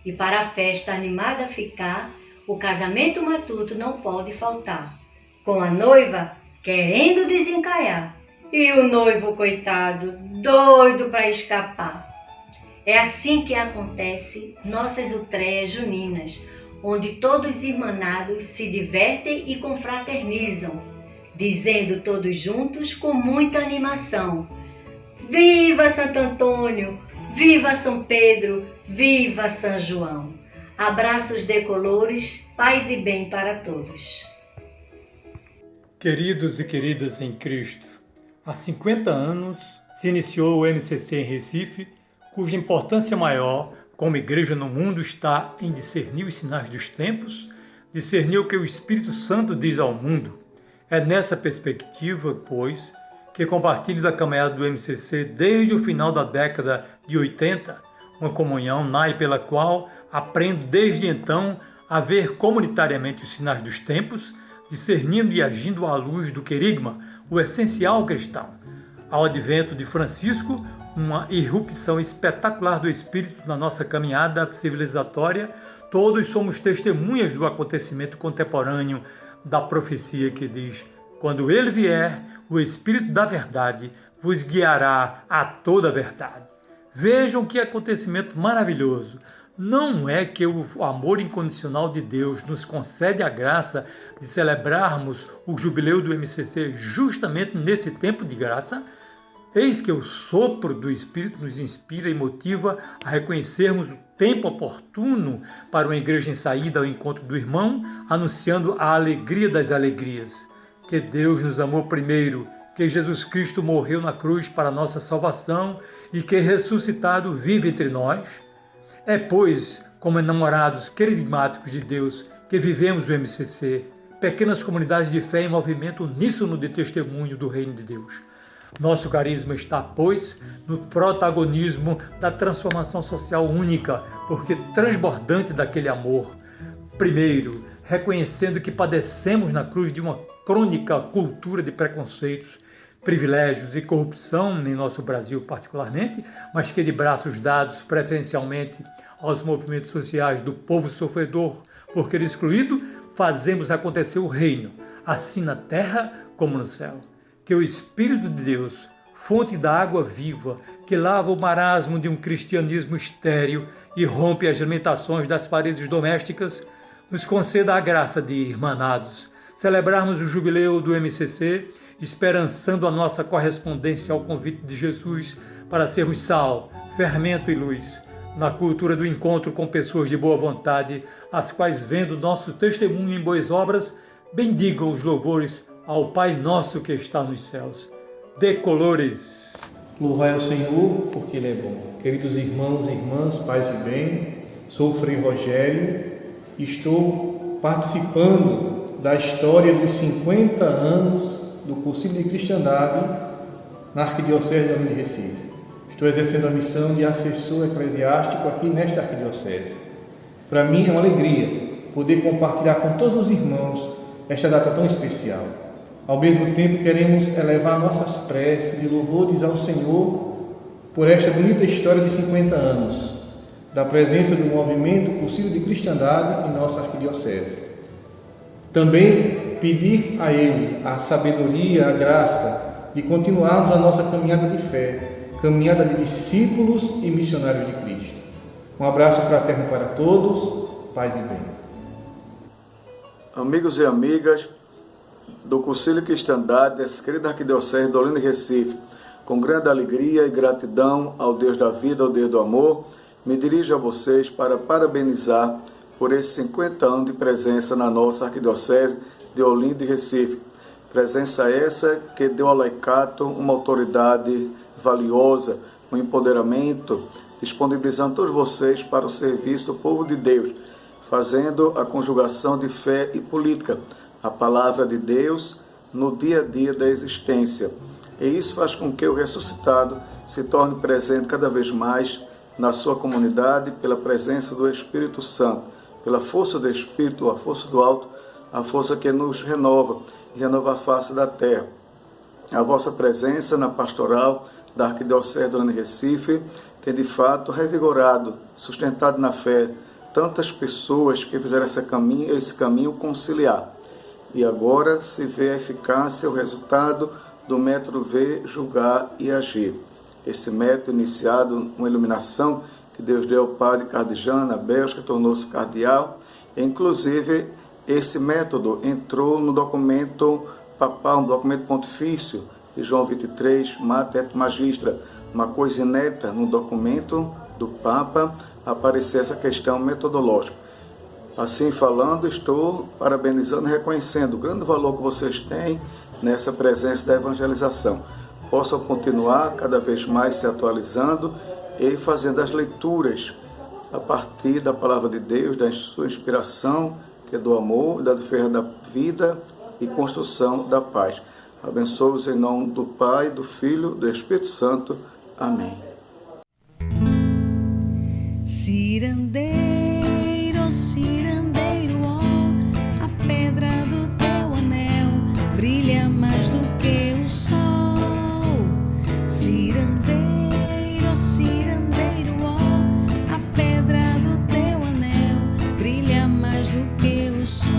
E para a festa animada ficar, o casamento matuto não pode faltar, com a noiva querendo desencaiar e o noivo, coitado, doido para escapar. É assim que acontece nossas ultreias juninas, onde todos irmanados se divertem e confraternizam, dizendo todos juntos com muita animação: viva Santo Antônio, viva São Pedro, viva São João. Abraços decolores, paz e bem para todos. Queridos e queridas em Cristo, Há 50 anos se iniciou o MCC em Recife, cuja importância maior como igreja no mundo está em discernir os sinais dos tempos, discernir o que o Espírito Santo diz ao mundo. É nessa perspectiva, pois, que compartilho da caminhada do MCC desde o final da década de 80, uma comunhão pela qual aprendo desde então a ver comunitariamente os sinais dos tempos, discernindo e agindo à luz do querigma, o essencial cristão. Ao advento de Francisco, uma irrupção espetacular do Espírito na nossa caminhada civilizatória, todos somos testemunhas do acontecimento contemporâneo da profecia que diz: quando ele vier, o Espírito da verdade vos guiará a toda a verdade. Vejam que acontecimento maravilhoso! Não é que o amor incondicional de Deus nos concede a graça de celebrarmos o jubileu do MCC justamente nesse tempo de graça? Eis que o sopro do Espírito nos inspira e motiva a reconhecermos o tempo oportuno para uma igreja em saída ao encontro do irmão, anunciando a alegria das alegrias. Que Deus nos amou primeiro, que Jesus Cristo morreu na cruz para a nossa salvação e que ressuscitado vive entre nós. É, pois, como enamorados querigmáticos de Deus, que vivemos o MCC, pequenas comunidades de fé em movimento uníssono de testemunho do reino de Deus. Nosso carisma está, pois, no protagonismo da transformação social única, porque transbordante daquele amor. Primeiro, reconhecendo que padecemos na cruz de uma crônica cultura de preconceitos, privilégios e corrupção em nosso Brasil particularmente, mas que de braços dados preferencialmente aos movimentos sociais do povo sofredor por querer excluído, fazemos acontecer o reino, assim na terra como no céu. Que o Espírito de Deus, fonte da água viva, que lava o marasmo de um cristianismo estéril e rompe as limitações das paredes domésticas, nos conceda a graça de, irmanados, celebrarmos o jubileu do MCC, esperançando a nossa correspondência ao convite de Jesus para sermos sal, fermento e luz, na cultura do encontro com pessoas de boa vontade, as quais, vendo nosso testemunho em boas obras, bendigam os louvores ao Pai nosso que está nos céus. De colores. Louvai ao Senhor, porque Ele é bom. Queridos irmãos e irmãs, paz e bem, sou o Frei Rogério e estou participando da história dos 50 anos do Concílio de Cristandade na Arquidiocese de Olinda e Recife. Estou exercendo a missão de assessor eclesiástico aqui nesta arquidiocese. Para mim é uma alegria poder compartilhar com todos os irmãos esta data tão especial. Ao mesmo tempo, queremos elevar nossas preces e louvores ao Senhor por esta bonita história de 50 anos da presença do movimento Concílio de Cristandade em nossa arquidiocese. Também pedir a Ele a sabedoria, a graça de continuarmos a nossa caminhada de fé, caminhada de discípulos e missionários de Cristo. Um abraço fraterno para todos, paz e bem. Amigos e amigas do Concílio de Cristandade dessa querida Arquidiocese de Olinda e Recife, com grande alegria e gratidão ao Deus da vida, ao Deus do amor, me dirijo a vocês para parabenizar por esses 50 anos de presença na nossa Arquidiocese de Olinda e Recife. Presença essa que deu ao laicato uma autoridade valiosa, um empoderamento, disponibilizando todos vocês para o serviço do povo de Deus, fazendo a conjugação de fé e política, a palavra de Deus no dia a dia da existência. E isso faz com que o ressuscitado se torne presente cada vez mais na sua comunidade pela presença do Espírito Santo, pela força do Espírito, a força do alto, a força que nos renova e renova a face da terra. A vossa presença na pastoral da Arquidiocese de Olinda e Recife tem de fato revigorado, sustentado na fé, tantas pessoas que fizeram esse caminho conciliar. E agora se vê a eficácia, o resultado do método ver, julgar e agir. Esse método iniciado com a iluminação que Deus deu ao padre Cardijano, na Bélgica, tornou-se cardeal. E, inclusive, esse método entrou no documento papal, no documento pontifício de João 23, Mater et Magistra. Uma coisa ineta no documento do Papa aparecer essa questão metodológica. Assim falando, estou parabenizando e reconhecendo o grande valor que vocês têm nessa presença da evangelização. possam continuar cada vez mais se atualizando e fazendo as leituras a partir da palavra de Deus, da sua inspiração, que é do amor, da defesa da vida e construção da paz. Abençoe-os em nome do Pai, do Filho e do Espírito Santo. Amém. Cirandeiro, cirandeiro, ó, a pedra do teu anel brilha mais do que o sol. Cirandeiro, cirandeiro, ó, a pedra do teu anel brilha mais do que o sol.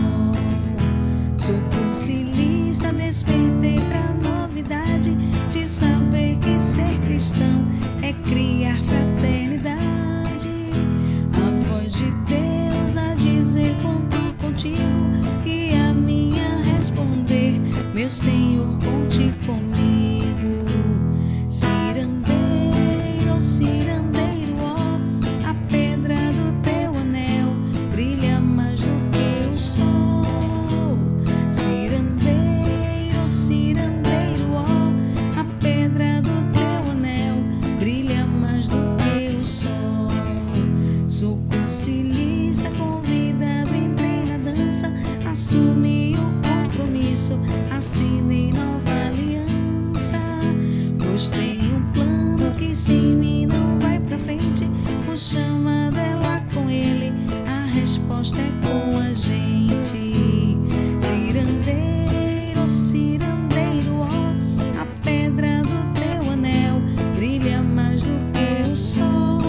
Sou concilista, despertei pra novidade de saber que ser cristão é criar fraternidade. A voz de Deus a dizer conto contigo e a minha responder, meu Senhor, conte comigo. Cirandeiro, cirandeiro, ó, a pedra do teu anel brilha mais do que o sol. Cirandeiro, cirandeiro, ó, a pedra do teu anel brilha mais do que o sol. Sou concilista, convidado, entrei na dança, assumi o compromisso, assinei nova aliança. Pois tem um plano que sem mim não vai pra frente, o chamado é lá com ele, a resposta é com a gente. Cirandeiro, cirandeiro, ó, a pedra do teu anel brilha mais do que o sol.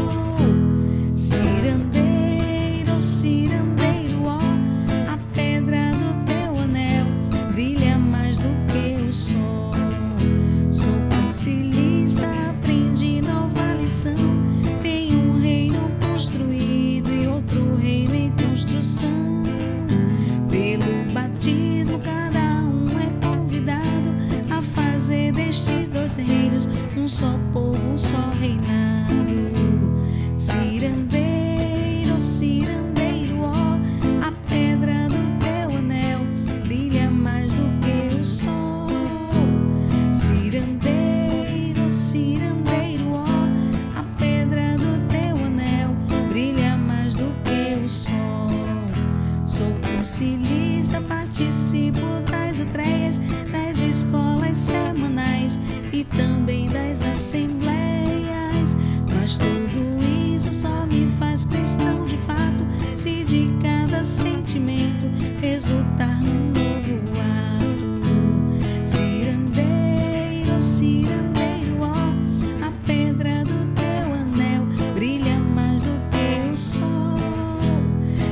Cirandeiro, cirandeiro, ó, a pedra do teu anel brilha mais do que o sol. Sou concilista, aprendi nova lição. Tem um reino construído e outro reino em construção. Pelo batismo, cada um é convidado a fazer destes dois reinos um só povo, um só reinado. Cirandeiro, cirandeiro, ó, a pedra do teu anel brilha mais do que o sol. Cirandeiro, cirandeiro, ó, a pedra do teu anel brilha mais do que o sol. Sou concilista, participo das utreias, das escolas semanais e também das assembleias. Mas tudo isso só me faz cristão de fato, se de cada sentimento resultar num novo ato. Cirandeiro, cirandeiro, ó, a pedra do teu anel brilha mais do que o sol.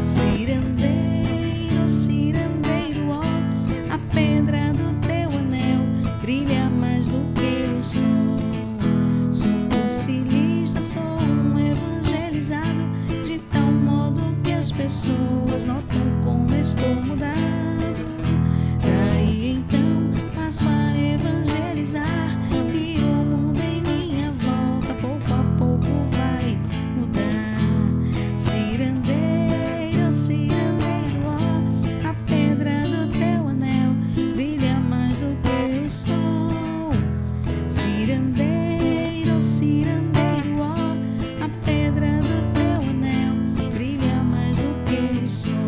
Cirandeiro, cirandeiro, ó, a pedra do teu anel brilha mais do que o sol. Sou concilista, sou um evangelizado, de tal modo que as pessoas notam como estou mudado. Daí então passo a evangelizar e o mundo em minha volta pouco a pouco vai mudar. Cirandeiro, cirandeiro, ó, a pedra do teu anel brilha mais do que o sol. Cirandeiro, cirandeiro, ó, a pedra do teu anel brilha mais do que o sol.